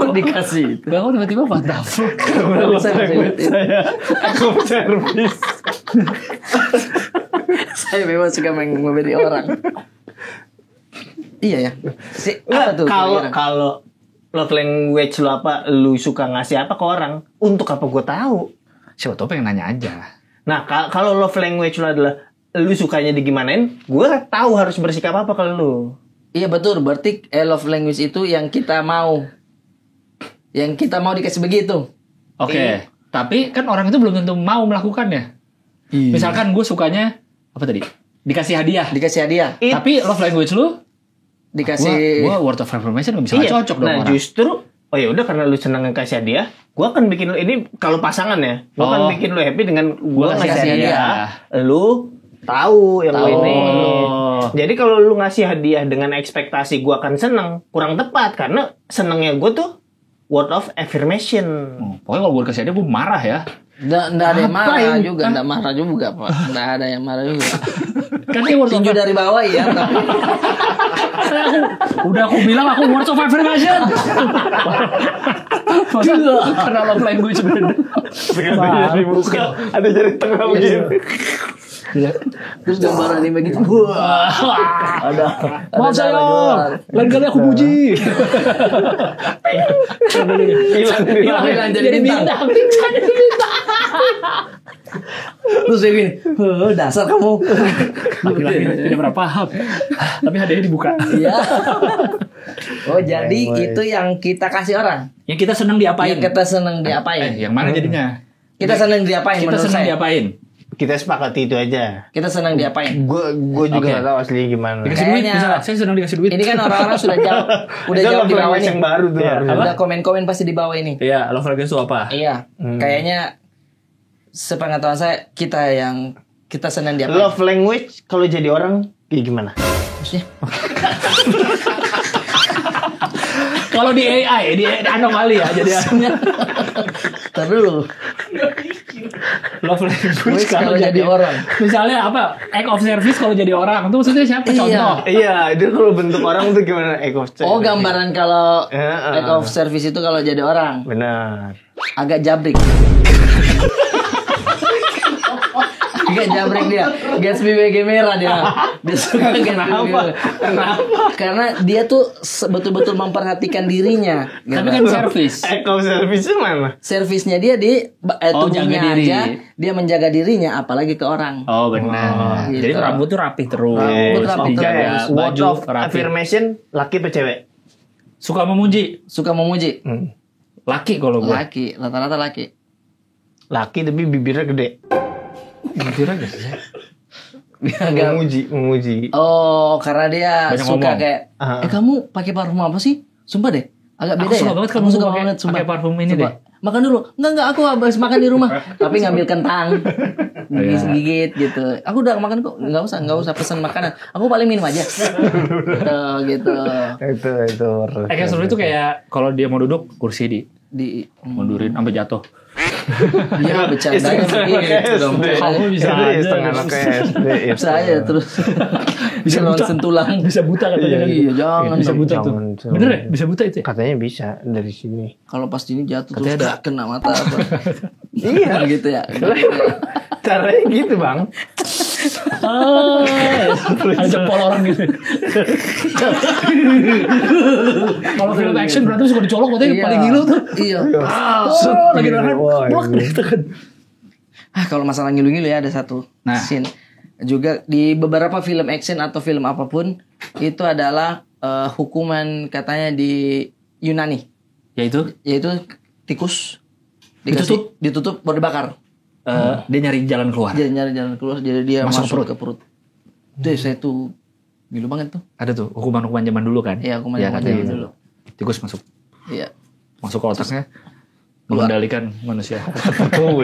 Kok dikasih itu? Gak, kok tiba-tiba Fanta Float. Aku servis. Saya memang suka memberi orang. Iya ya. Apa tuh? Kalau love language lu apa? Lu suka ngasih apa ke orang? Untuk apa gue tahu? Siapa tau pengen nanya aja. Nah, kalau love language lu adalah lu sukanya digimanain, gue tahu harus bersikap apa kalau lu. Iya betul, berarti love language itu yang kita mau. Yang kita mau dikasih begitu. Oke. Tapi kan orang itu belum tentu mau melakukannya. Iya. Misalkan gue sukanya apa tadi? Dikasih hadiah. Tapi love language lu dikasih gua word of affirmation gak bisa cocok dong. Nah, justru udah karena lu senang ngasih hadiah, gue akan bikin lu ini kalau pasangan ya, gue akan bikin lu happy dengan gue ngasih hadiah. Lu tahu yang lu ini. Jadi kalau lu ngasih hadiah dengan ekspektasi gue akan seneng, kurang tepat karena senengnya gue tuh word of affirmation. Pokoknya kalau gue kasih hadiah gue marah ya. Nggak ada yang marah juga, nggak marah juga Pak. Nggak ada yang marah juga. Kan dia word tinju dari bawah ya. Tapi udah aku bilang aku word of affirmation. Karena love language beda. Ada jari tengah begini. Terus gambaran ini begitu. Wah. Ada. Maaf saya. Lain kali aku puji. Hilang jadi bintang. Terus dia gini, dasar kamu. Laki-laki tidak pernah paham. Tapi hadiahnya dibuka. Iya. Oh jadi itu yang kita kasih orang. Yang kita senang diapain? Yang kita senang diapain? Yang mana jadinya? Kita senang diapain? Kita senang diapain? Kita sepakati itu aja. Kita senang diapain? Gue juga nggak tahu aslinya gimana. Dikasih duit, misalnya saya senang dikasih duit. Ini kan orang-orang sudah jawab, udah jawab di bawah ini. Yang baru tuh. Ya, udah komen-komen pasti di bawah ini. Iya, love language itu apa? Iya, kayaknya sepengetahuan saya kita senang diapain. Love language kalau jadi orang kayak gimana? Maksudnya? Kalau di AI, di anomali ya jadi. Ntar dulu. Love language kalau jadi orang. Misalnya apa? Act of service kalau jadi orang. Itu maksudnya siapa? Contoh. Iya, itu kalau bentuk orang tuh gimana act of service? Oh, gambaran kalau act of service itu kalau jadi orang. Benar. Agak jabrik. Agak jabrik dia. Gatsby BG merah dia. Dia suka Kenapa? Karena dia tuh betul-betul memperhatikan dirinya. Tapi kan service. Act of service itu mana? Servisnya dia di tubuhnya jaga diri. aja. Dia menjaga dirinya, apalagi ke orang. Oh benar. Gitu. Jadi rambut tuh rapih terus. Rambut rapih dijaga. terus. Word Baju of rapih. affirmation laki apa cewek? Suka memuji. Suka memuji. Laki kalau gue. Laki, rata-rata laki. Laki tapi bibirnya gede. Bibirnya gede. Memuji. Oh, karena dia Banyak suka ngomong. kayak, kamu pakai parfum apa sih? Sumpah deh, Agak Aku beda ya. suka banget kalau Aku suka pakai- banget, sumpah. pakai parfum ini Coba. deh. Makan dulu. Enggak, aku habis makan di rumah. Tapi ngambil kentang. Iya. Gigit gitu. Aku udah makan kok. Enggak usah pesan makanan. Aku paling minum aja. gitu. Itu. Kayak seru itu kayak kalau dia mau duduk kursi Di mundurin sampai jatuh. ya bercandanya begitu dong. Kamu bisa Itu aja. setengah anak SD. Bisa aja terus. Bisa lonsen tulang. Bisa buta katanya. Iya, jangan. Bisa buta tuh. Jangan. Bener ya? Bisa buta itu ya? Katanya bisa dari sini. Kalau pas ini jatuh Katanya terus ada- kena mata apa. Iya. gitu ya. Caranya gitu bang. Ada jempol orang gitu. Kalau film action berantem suka dicolok katanya Iya. paling ngilu tuh. Iya. Lagi nonton, Wah, blok ini. gitu kan. Kalau masalah ngilu-ngilu ya ada satu Nah. scene juga di beberapa film action atau film apapun itu adalah hukuman katanya di Yunani, Yaitu yaitu tikus ditutup baru dibakar. dia nyari jalan keluar. Jadi nyari jalan keluar, jadi dia Masuk masuk ke perut. Deh, saya tuh ngilu banget tuh. Ada tuh hukuman-hukuman zaman dulu kan? Iya, hukuman Ya, zaman katanya dulu. Tikus masuk Iya. ke otaknya mengendalikan manusia. Tuh,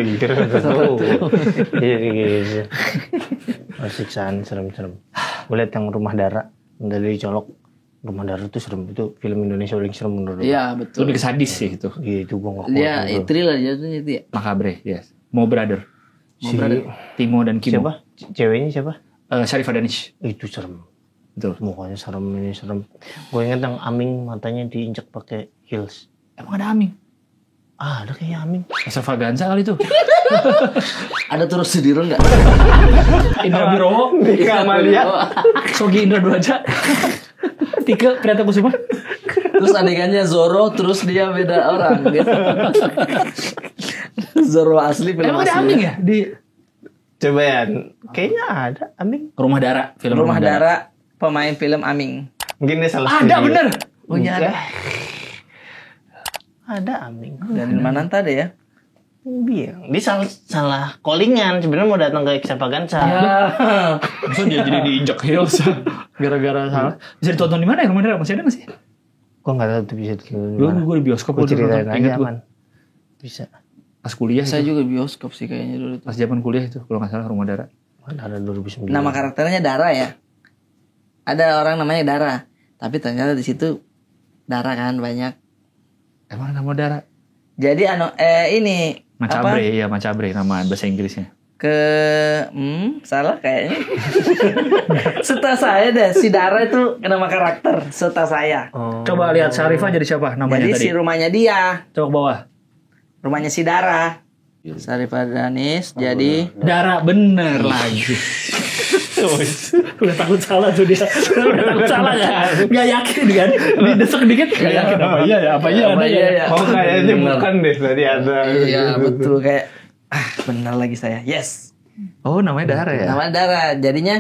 iya. Siksaan serem-serem. Gue liat yang Rumah Dara dari colok. Rumah Dara tuh serem, itu film Indonesia paling serem menurut gue. Iya, betul. Lebih ke sadis sih itu. Iya itu gue gak kuat. Dia itu. thriller jatuhnya itu ya. Macabre, yes. Mo Brother. Si Timo dan Kimo. siapa? Ceweknya siapa? Syarifah Danish. Itu serem. Betul. Mukanya serem, ini serem. Gue inget yang Aming matanya diinjak pakai heels. Emang ada Aming? Ah, ada kayak Aming. Extravaganza kali tuh. Ada terus Sudirun enggak? Indra Birowo. Tika Amalia. Sogi Indra Duaja. Tika Priyata Kusuma. Terus adegannya Zoro, terus dia beda orang gitu. Zoro asli film Emang ada asli. Aming ya? Di Coba ya, kayaknya ada Aming. Rumah Dara. Film Rumah Dara, pemain film Aming. Mungkin dia salah Ada studio. bener. Oh iya ada. Ada Aming. Dan Mananta ada ya. Biang. Dia salah callingan. Sebenarnya mau datang ke Extravaganza. Masa dia jadi diinjak heels gara-gara salah. Bisa ditonton di mana ya Rumah Dara? Masih ada nggak sih? Gue nggak tahu tuh bisa ditonton di Dulu mana. gue di bioskop Gue gua dulu ceritain nonton. aja Ingat gue aman. Bisa. pas kuliah Saya itu. juga bioskop sih kayaknya dulu tuh. Pas zaman kuliah itu kalau nggak salah Rumah Dara. Ada 2009. Nama karakternya Dara ya. Ada orang namanya Dara, tapi ternyata di situ Dara kan banyak. Emang nama Dara? Jadi ini Macabre, ya Macabre nama bahasa Inggrisnya. Salah kayaknya. Setahu saya deh si Dara itu nama karakter. Setahu saya. Oh. Coba lihat Syarifah jadi siapa namanya Jadi tadi? si rumahnya dia, Coba ke bawah. rumahnya si Dara. Syarifah Danis jadi Dara bener lagi. Udah takut salah tuh dia. Udah takut salah ya. Gak yakin kan? Didesek dikit. Gak yakin apa iya ya. Apa iya ada ya. Oh kayaknya bukan deh tadi ada. iya betul kayak benar lagi saya. Yes. Oh namanya Dara ya. Nama Dara. Jadinya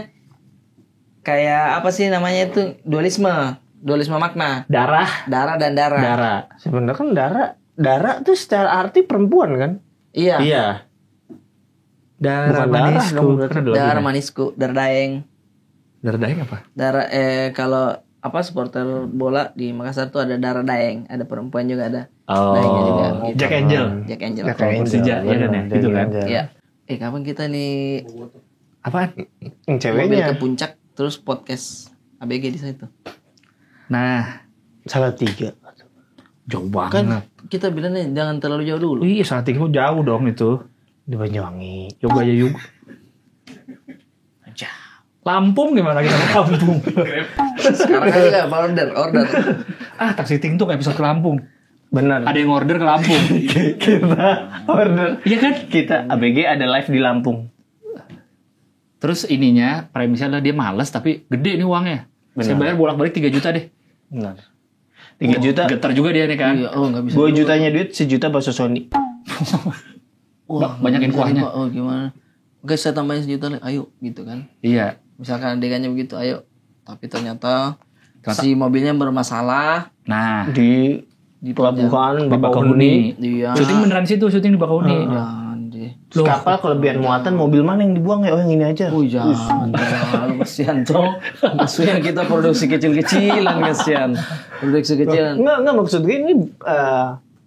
kayak apa sih namanya itu dualisme makna. Darah. Dara dan Dara. Dara. Sebenarnya kan Dara tuh secara arti perempuan kan? Iya. Iya. Dara Bukan darah manisku. dong, berarti. Kan ada Dara lagunya. manisku, Dardaeng. Dara Daeng apa? Dara kalau apa supporter bola di Makassar tuh ada Dara Daeng, ada perempuan juga ada. Daengnya juga gitu. Jack Angel. Jack Angel. Ya, Kalau Persija, iya kan ya? Gitu kan? Iya. Kapan kita nih Apaan? Yang mobil ceweknya ke puncak terus podcast ABG di situ. Nah, salah 3. jauh Kan banget. kita bilangnya jangan terlalu jauh dulu. Iya, saat itu jauh dong itu. Di Banyuwangi. Coba aja yuk. Lampung gimana kita ke Lampung? Sekarang aja order. Taksi Ting tuh episode ke Lampung. Benar. Ada yang order ke Lampung. Kita order. Iya kan? Kita ABG ada live di Lampung. Terus ininya, premisnya adalah dia males tapi gede nih uangnya. Saya bayar bolak-balik 3 juta deh. Benar. 3 juta. Getar juga dia nih kan. Iya, nggak bisa. 2 jutanya duit, 1 juta bakso Sony. Wah, banyakin bisa kuahnya. Pak. Oh, gimana? Oke, saya tambahin 1 juta lagi. Ayo, gitu kan. Iya. Misalkan adegannya begitu, ayo. Tapi ternyata si mobilnya bermasalah Nah, Di pelabuhan di Bakahuni. Iya. Syuting beneran situ, syuting di Bakahuni. Anjir. Kapal kelebihan muatan, mobil mana yang dibuang ya? Oh yang ini aja. Oh jangan, terlalu kasihan dong. Maksudnya kita produksi kecil-kecilan kasihan. Produksi kecilan. Enggak maksud gue ini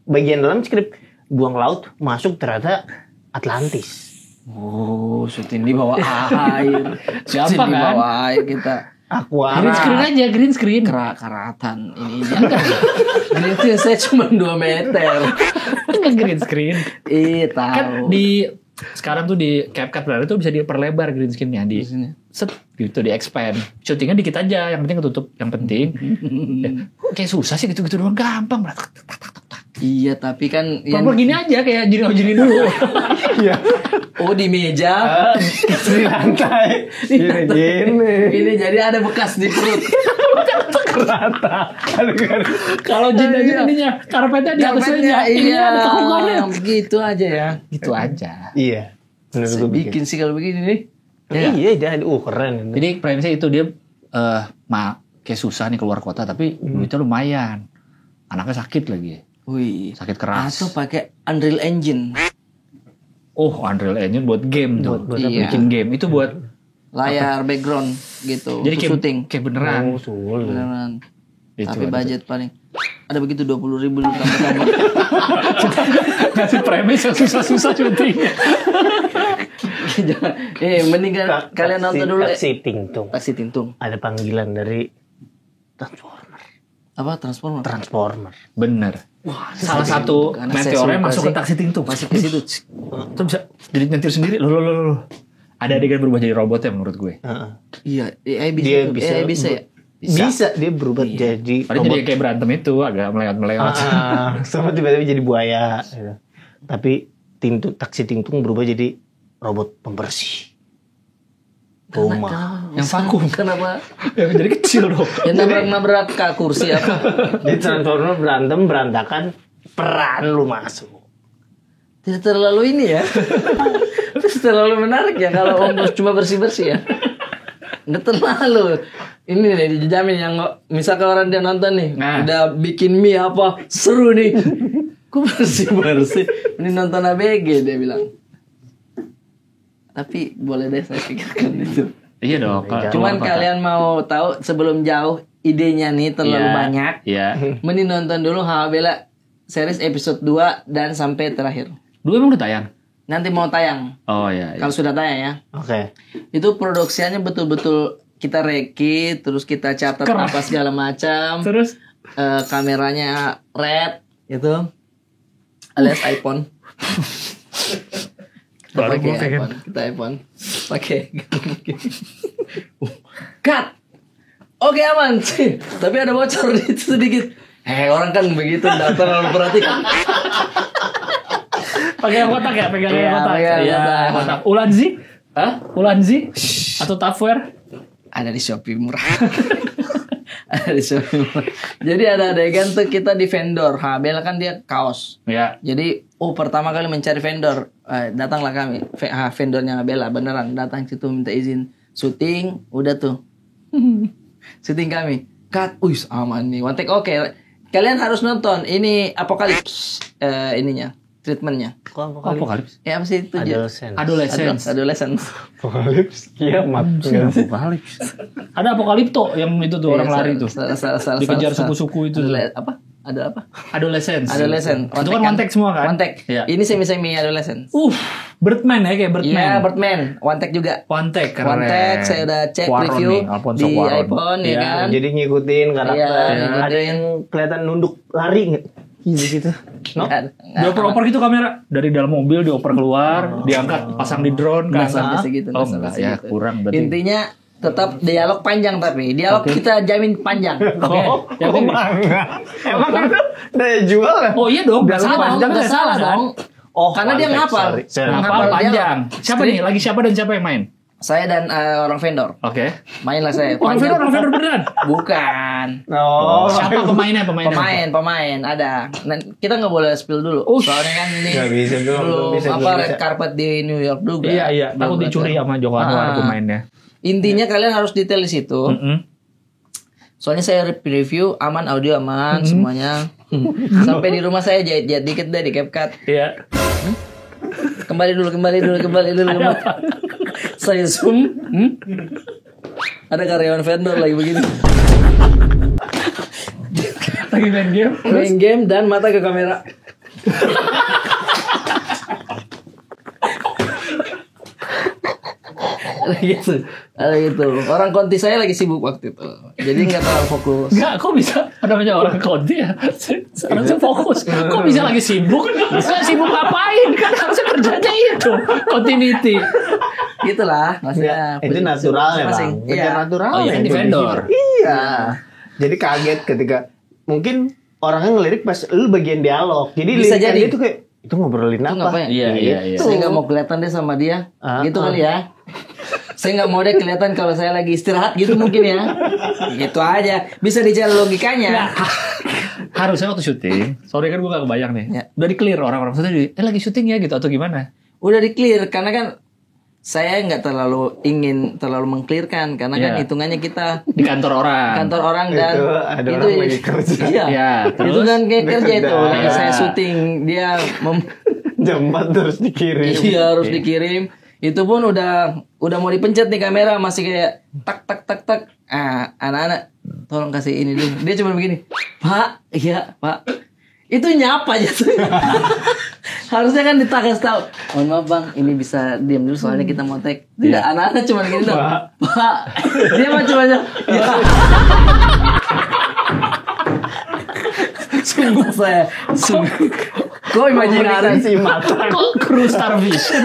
bagian dalam skrip buang laut masuk ternyata Atlantis. Oh, syuting di bawah air. Syuting Gampang, di kan? bawah air kita. Green screen aja, green screen. Karatan ini enggak. Green screen saya cuma 2 meter. Enggak green screen. Tahu. Kan di sekarang tuh di CapCut Benar itu bisa diperlebar green screen-nya di set gitu, di expand. Syutingnya dikit aja, yang penting ketutup, yang penting. Kayak susah sih gitu-gitu doang, gampang. Iya, tapi kan yang Yang gini aja kayak gini dulu. Iya. oh di meja, Di lantai. ini jadi ada bekas di perut. Rata. Kalau jin aja ininya karpetnya di atas aja. Iya, Ada tekukannya. begitu aja ya. Gitu aja. Iya. Bener Saya gue bikin sih kalau begini nih. Iya, jadi keren. Jadi premisnya itu dia kayak susah nih keluar kota tapi duitnya lumayan. Anaknya sakit lagi. Wih, Sakit keras. atau pakai Unreal Engine, Oh, Unreal Engine buat game tuh. Buat iya. Bikin game itu buat layar background gitu. jadi kayak syuting. kayak beneran. Beneran. Itu Tapi ada. budget paling ada begitu 20.000 lu tambah-tambah. Ngasih premis yang susah-susah syuting. Jangan. Mending kalian nonton dulu. Taksi Tingtung. Taksi Tintung. Ada panggilan dari Transformer. Apa Transformer? Bener. Wah, salah satu Karena saya meteornya suka masuk ke sih. taksi Tingtung. Masuk ke situ. Itu bisa jadi nyetir sendiri. Loh. Ada adegan berubah jadi robot ya menurut gue. Heeh. Iya, AI bisa. Dia tuh. bisa. AI bisa ya. Bisa dia berubah jadi Padahal jadi kayak berantem itu agak melewat-melewat. sama tiba-tiba jadi buaya gitu. Tapi taksi Tingtung berubah jadi robot pembersih rumah. Yang vakum. Kenapa? Yang jadi kecil dong. Yang nabrak-nabrak ke kursi apa? Jadi Transformer berantem berantakan, peran lu masuk. Tidak terlalu ini ya. Terus terlalu menarik ya kalau Om Bos cuma bersih-bersih ya. Nggak terlalu. Ini nih dijamin yang misalkan orang dia nonton nih, Nah. udah bikin mie apa seru nih. Kok bersih-bersih? Ini nonton ABG dia bilang. Tapi boleh deh saya pikirkan itu. Iya dong. Cuman kalian mau tahu sebelum jauh idenya nih terlalu banyak. Iya. Mending nonton dulu Bella series episode 2 dan sampai terakhir. Dulu emang udah tayang? Nanti mau tayang. Oh iya. Kalau sudah tayang ya. Oke. Itu produksiannya betul-betul kita reki, terus kita catat Keras. apa segala macam. Terus? Kameranya red gitu. Alias iPhone. Kita Baru pakai gua pengen. iPhone. Kita iPhone. Pakai. Cut. Oke aman. Tapi ada bocor itu sedikit. Orang kan begitu enggak terlalu perhatikan. Pakai yang kotak ya, pegang Iya, yang kotak. pegang Iya, kotak. kotak. Ulanzi? Hah? Ulanzi? Atau Tupperware? Ada di Shopee murah. Ada di Shopee murah. Jadi ada adegan tuh kita di vendor. Bella kan dia kaos. Ya. Jadi pertama kali mencari vendor. Datanglah kami. Vendornya Bella beneran datang situ minta izin syuting. Udah tuh. Syuting kami. Cut. Aman nih. One take oke. Kalian harus nonton. Ini Apokalips. Ininya. Treatmentnya. Apokalips? Apa sih itu? Adolescence. Adolescence. Apokalips kiamat. Apokalips. Ada Apokalipto yang itu tuh orang lari itu. Salah. Dikejar suku-suku itu. Apa? Ada apa? Adolescence. Adolescent. Itu kan one take semua kan? One take. Iya. Ini semi-semi adolescent. Birdman ya kayak Birdman. Iya, Birdman. One take juga. One take keren. One take saya udah cek Cuaron review nih, Alfonso di Cuarón. iPhone ya Iya. kan. Jadi ngikutin karakter. Iya, Ada yang kelihatan nunduk lari nggak? Gitu. No? Dioper-oper gitu kamera dari dalam mobil dioper keluar, diangkat, pasang di drone Nggak kan. sampai segitu. Oh nggak sampai enggak ya, segitu. kurang berarti. Intinya tetap dialog panjang tapi dialog kita jamin panjang. Oke. Yang ini. Emang itu daya jual ya? Oh iya dong, enggak salah dong, Nggak nggak salah kan? dong. Oh, Karena dia one take, ngapal. sorry. Ngapal Ngapal panjang. dialog. Siapa nih? Lagi siapa dan siapa yang main? Saya dan orang vendor. Oke. Mainlah saya. Orang vendor beneran. Bukan. Oh, Siapa pemainnya? Pemain ada. Nah, kita nggak boleh spill dulu. Soalnya kan ini Nggak bisa, belum bisa. red carpet di New York juga. Iya. Takut dicuri sama Joko Anwar pemainnya. Intinya kalian harus detail di situ. Soalnya saya review aman, audio aman, semuanya. Sampai di rumah saya jahit dikit deh di CapCut. Iya. Kembali dulu. Saya zoom. Ada karyawan vendor lagi begini. Lagi main game dan mata ke kamera. ada gitu. Orang konti saya lagi sibuk waktu itu, jadi nggak terlalu fokus. Nggak, kok bisa? Namanya orang konti ya. Harusnya fokus. Kok bisa lagi sibuk? Nggak sibuk ngapain? Kan harusnya kerjanya itu continuity. Gitulah, maksudnya. Itu natural ya bang. Iya. Natural. Oh iya kan di vendor. Iya. Jadi kaget ketika mungkin orangnya ngelirik pas lu bagian dialog. Jadi Bisa lirikan jadi. dia tuh kayak itu ngobrolin Itu apa? ngapain? Iya. Saya nggak mau kelihatan deh sama dia, gitu kali ya. Saya nggak mau deh kelihatan kalau saya lagi istirahat gitu mungkin ya. Gitu aja. Bisa dicari logikanya. Harusnya waktu syuting, sorry kan gue gak kebayang nih. Ya. Udah di clear orang-orang maksudnya lagi syuting ya gitu atau gimana? Udah di clear karena kan saya nggak terlalu ingin terlalu mengclearkan karena kan Iya. hitungannya kita Di kantor orang. kantor orang dan Itu ada orang lagi kerja. Iya. Iya, Itu terus kan kayak dia kerja itu. kerja. Lagi Iya. saya syuting dia Jam 4 terus dikirim. iya harus dikirim. Itu pun udah mau dipencet nih kamera masih kayak tak. Ah, anak-anak tolong kasih ini dulu. Dia cuma begini. Pak, iya, Pak. Itu nyapa aja tuh. Harusnya kan ditakas tahu. Mohon maaf Bang, ini bisa diam dulu soalnya kita mau take. Tidak, anak-anak cuma gini tuh. Pak. Dia mah cuma ya. Sungguh saya. Kok imajinasi mata. Kok kru Star Vision?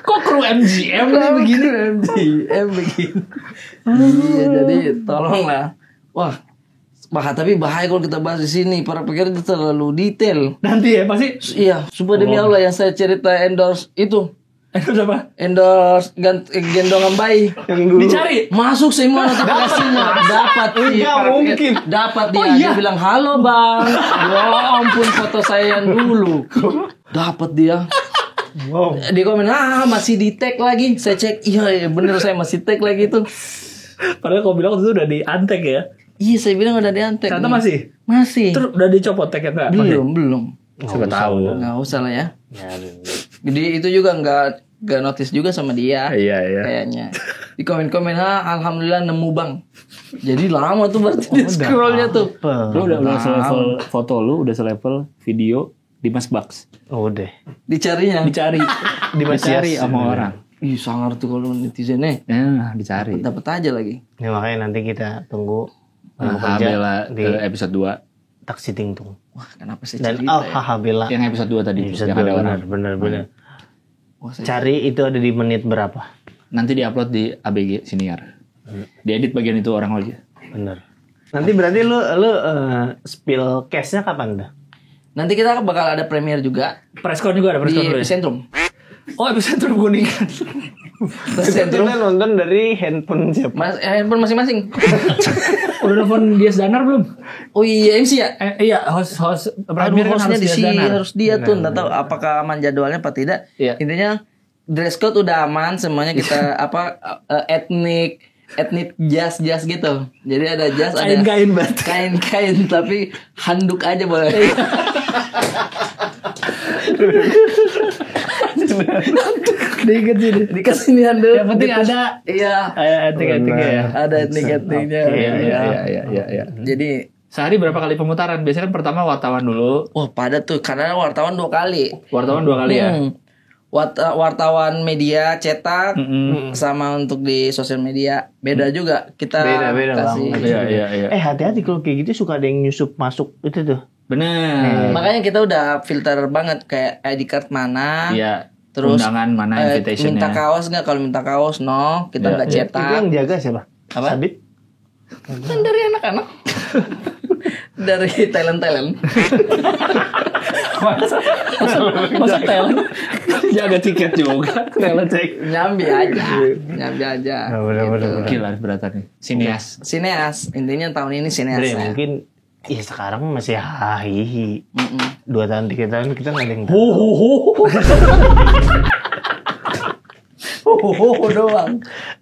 Kok kru MGM nih begini? MGM begini. Iya, jadi tolonglah. Wah, tapi bahaya kalau kita bahas di sini. Para pekerja itu terlalu detail. Nanti ya pasti. Iya, sumpah demi Allah yang saya cerita endorse itu. Endorse apa? Endorse gendongan bayi. Yang dulu. Dicari. Masuk semua notifikasinya. Dapat Enggak mungkin. Dapat dia. Oh, iya. Dia bilang, "Halo, Bang." Ya ampun, foto saya yang dulu. Dapat dia. Wow. Di komen, masih di tag lagi. Saya cek, iya bener saya masih tag lagi tuh. Padahal kau bilang itu udah diantek ya. Iya, saya bilang udah diantek. Ternyata masih. Masih. Terus udah dicopot tagnya enggak? Belum. Siapa tahu. Nggak usah lah ya. Ya, Jadi itu juga nggak notice juga sama dia. Iya. Kayaknya. Di komen-komen, alhamdulillah nemu Bang. Jadi lama tuh berarti di scrollnya tuh. Lu udah selevel foto lu, udah selevel video di Mas Box. Oh, udah. Dicarinya. Dicari Mas sama orang. Ih, sangar tuh kalau netizennya. Nah, dicari. Dapat aja lagi. Ya makanya nanti kita tunggu Bella di episode 2. Taksi Tingtung. Wah, kenapa sih Dan cerita Bella. Yang episode 2 tadi Episode yang ada orang. benar. Wah, saya- Cari itu ada di menit berapa? Nanti diupload di ABG Siniar. Diedit bagian itu orang aja. Bener. Nanti berarti lu spill case-nya kapan dah? Nanti kita bakal ada premiere juga Preskon juga ada di preskon dulu ya? Epicentrum. Oh, Epicentrum Kuningan. Epicentrum. Kita nonton dari handphone siapa? Handphone masing-masing. Udah nelfon Dias Danar belum? Oh iya, MC ya? Iya, host Aduh, premier kan hostnya harus di Dias sini Danar. harus dia tuh. Nggak tahu apakah aman jadwalnya apa tidak. Iya. Intinya dress code udah aman semuanya kita etnik jas gitu. Jadi ada jas, ada Kain-kain banget. kain tapi handuk aja boleh. Dikit sih. Dikasih nih handuk. Yang penting Gitu. ada. Iya. Etik-etiknya ya. Ada etnik-etiknya. Iya. Jadi Sehari berapa kali pemutaran? Biasanya kan pertama wartawan dulu. wah padat tuh karena wartawan 2 kali. Wartawan 2 kali ya. Wartawan media cetak sama untuk di sosial media beda juga kita Beda-beda, kasih. Bang. Iya. Hati-hati kalau kayak gitu suka ada yang nyusup masuk itu tuh. Bener. Makanya kita udah filter banget kayak ID card mana. Iya. Terus Undangan mana invitationnya. minta kaos nggak? Kalau minta kaos no, kita nggak Itu cetak. yang jaga siapa? Apa? Sabit? Kan dari anak-anak. Dari talent. Masa talent jaga tiket juga. Talent cek. Nyambi aja. Bener. Gila beratnya. Sinias. Sineas, intinya tahun ini sineas. Bre, Ya. mungkin ya sekarang masih hahihi. 2 tahun 3 tahun kita nggak ada yang Doang.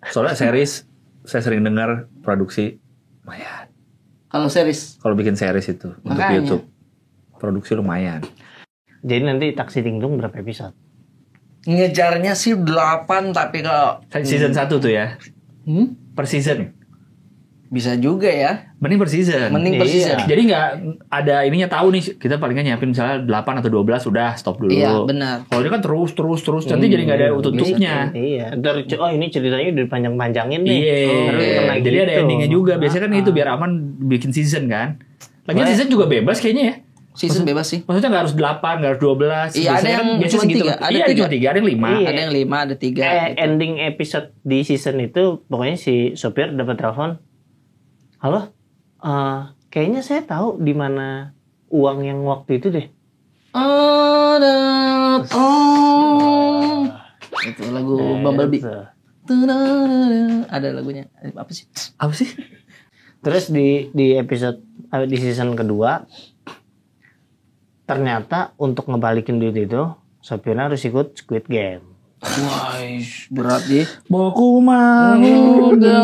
Soalnya series saya sering dengar produksi lumayan. Kalau series Kalau bikin series itu untuk Makanya. YouTube produksi lumayan. Jadi nanti Taksi Tingtung berapa episode? Ngejarnya sih 8 tapi kalau Season 1 tuh ya. Per season. bisa juga ya. Mending per season. Mending per season. Jadi nggak ada ininya tahu nih kita palingan nyiapin misalnya 8 atau 12 udah stop dulu. Iya, benar. Kalau ini kan terus nanti jadi nggak ada tutupnya. Iya. Ini ceritanya udah panjang-panjangin nih. Iya. Jadi ada endingnya juga. Biasanya kan itu biar aman bikin season kan. Lagian season juga bebas kayaknya ya. Season bebas sih. Maksudnya nggak harus 8, nggak harus 12. Iya, ada yang biasanya cuma segitu. 3. Ada Iya, 3. cuma 3, ada yang 5. Iya. Ada yang 5, ada 3. Ending episode di season itu pokoknya si sopir dapat telepon. Halo, kayaknya saya tahu di mana uang yang waktu itu deh. Itu lagu Bumblebee. Ada lagunya. Apa sih? Terus di episode di season kedua ternyata untuk ngebalikin duit itu sopirnya harus ikut Squid Game. Wah, berat deh. Boku mau Udah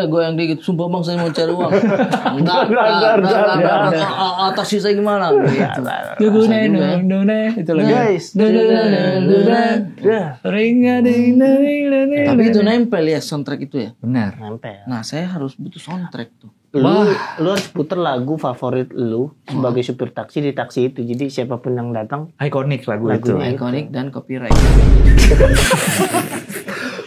goyang dikit. Sumpah bang, saya mau cari uang. Enggak. Taksi saya gimana? itu lagi. Guys, Tapi itu nempel ya soundtrack itu ya. Benar. nempel. Nah, saya harus butuh soundtrack tuh. Lu harus puter lagu favorit lu sebagai supir taksi di taksi itu. Jadi siapapun yang datang Ikonik lagu itu. Lagunya. Iconic dan copyright.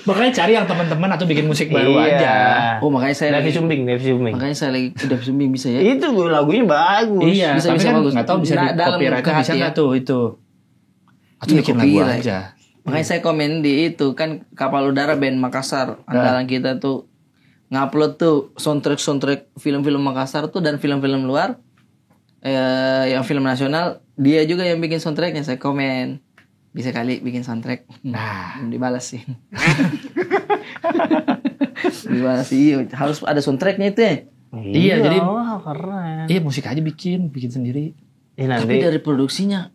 Makanya cari yang teman-teman atau bikin musik baru Iya. aja. Oh, makanya saya Devi Sumbing. Makanya saya lagi udah sumbing bisa ya. Itu lagunya bagus. Iya, Bisa tapi kan bagus. nggak tahu bisa di Dalam copyright ke bisa hati nggak ya. tuh itu. Atau Iya, bikin lagu copyright. aja. Makanya saya komen di itu kan Kapal Udara band Makassar andalan kita tuh ngupload tuh soundtrack film-film Makassar tuh dan film-film luar yang film nasional dia juga yang bikin soundtracknya. Saya komen bisa kali bikin soundtrack. Nah. Belum dibalas sih. Dibalas sih harus ada soundtracknya itu ya. Iya, jadi wah, keren. iya musik aja bikin sendiri. Nanti Tapi dari produksinya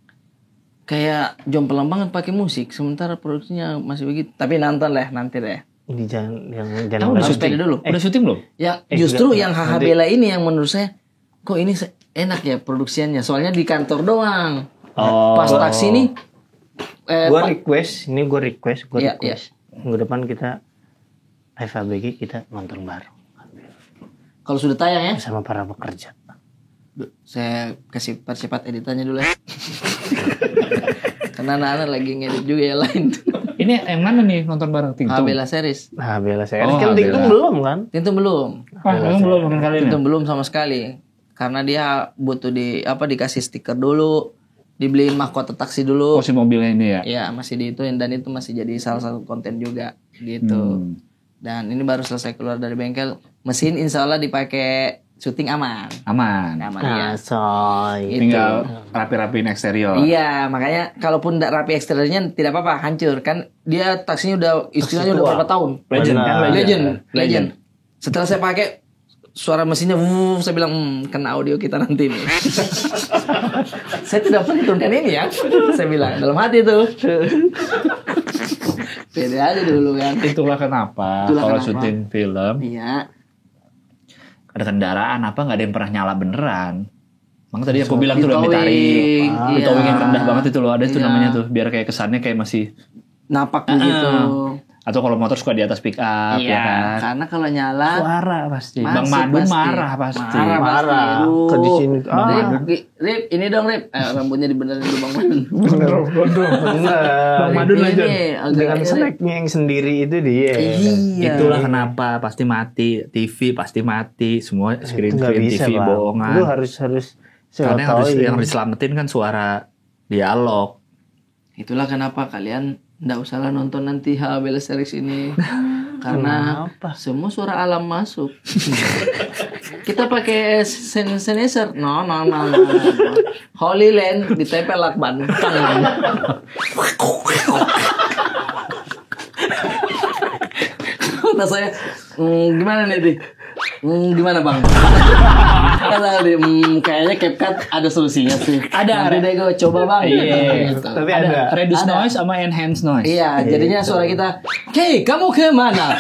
kayak jomplang banget pakai musik sementara produksinya masih begitu. Tapi nonton lah nanti deh. di jangan Kamu udah Harus syuting pede dulu. Udah syuting belum? Ya Eh, justru enggak. yang HH Nanti- Bella ini yang menurut saya kok ini enak ya produksiannya. Soalnya di kantor doang. Oh. Pas taksi nih gue request. Iya, Minggu depan kita FABG kita nonton bareng kalau sudah tayang ya bersama para pekerja. saya kasih percepat editannya dulu ya. Karena anak-anak lagi ngedit juga yang lain. Ini yang mana nih nonton bareng HH Tingtung? Bella series. Nah, Bella saya Oh, kan Tingtung Bella. belum kan? Itu belum. Emang belum nonton kali ini. Itu belum sama sekali. Karena dia butuh dikasih stiker dulu, dibeliin mahkota taksi dulu. Posisi mobilnya ini ya. Ya masih diituin dan itu masih jadi salah satu konten juga gitu. Dan ini baru selesai keluar dari bengkel, mesin insya Allah dipakai syuting aman. Aman. Aman ya. Nah, soy. Tinggal rapi-rapiin eksterior. Iya, makanya kalaupun tidak rapi eksteriornya tidak apa-apa, hancur kan dia taksinya udah istilahnya udah tua. berapa tahun. Legend kan Legend. Setelah saya pakai suara mesinnya, saya bilang kena audio kita nanti nih. Saya tidak perhitungkan ini ya, saya bilang dalam hati tuh. Pede aja dulu kan. Itulah kenapa Itulah kalau kenapa. syuting film Iya. ada kendaraan apa nggak ada yang pernah nyala beneran. Makanya tadi aku bilang tuh udah Ditowing. ditarik. Iya. Towing yang rendah banget itu loh. Ada itu Iya. namanya tuh biar kayak kesannya kayak masih Napak begitu. atau kalau motor suka di atas pick up ya kan. Karena kalau nyala Suara pasti. masih Bang Madun pasti. marah pasti. Marah. Aduh. Ke di sini. Rip, ini dong Rip. Rambutnya dibenerin dulu Bang Madun. Bener. Bang Madun Ini aja. agak Dengan Rip. snacknya yang sendiri itu dia. Iya. Itulah kenapa pasti mati. TV pasti mati. Semua screen Itu nggak bisa, TV Bang. bohongan. Lu harus Karena yang tauin. harus diselamatin kan suara dialog. Itulah kenapa kalian nggak usahlah nonton nanti Bella Series ini. Karena Kenapa? semua suara alam masuk. Kita pakai sensor. No. Holy Land ditempel lakban. Kata saya, gimana nih, Di? Gimana Bang? Kata Di, kayaknya CapCut ada solusinya sih. Ada. Nanti deh gue coba Bang. Iya. Gitu. Tapi ada. Reduce Ada. noise sama enhance noise. Iya, jadinya suara kita, "Hey, kamu kemana?"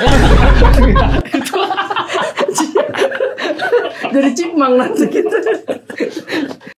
Jadi cipmang nanti kita.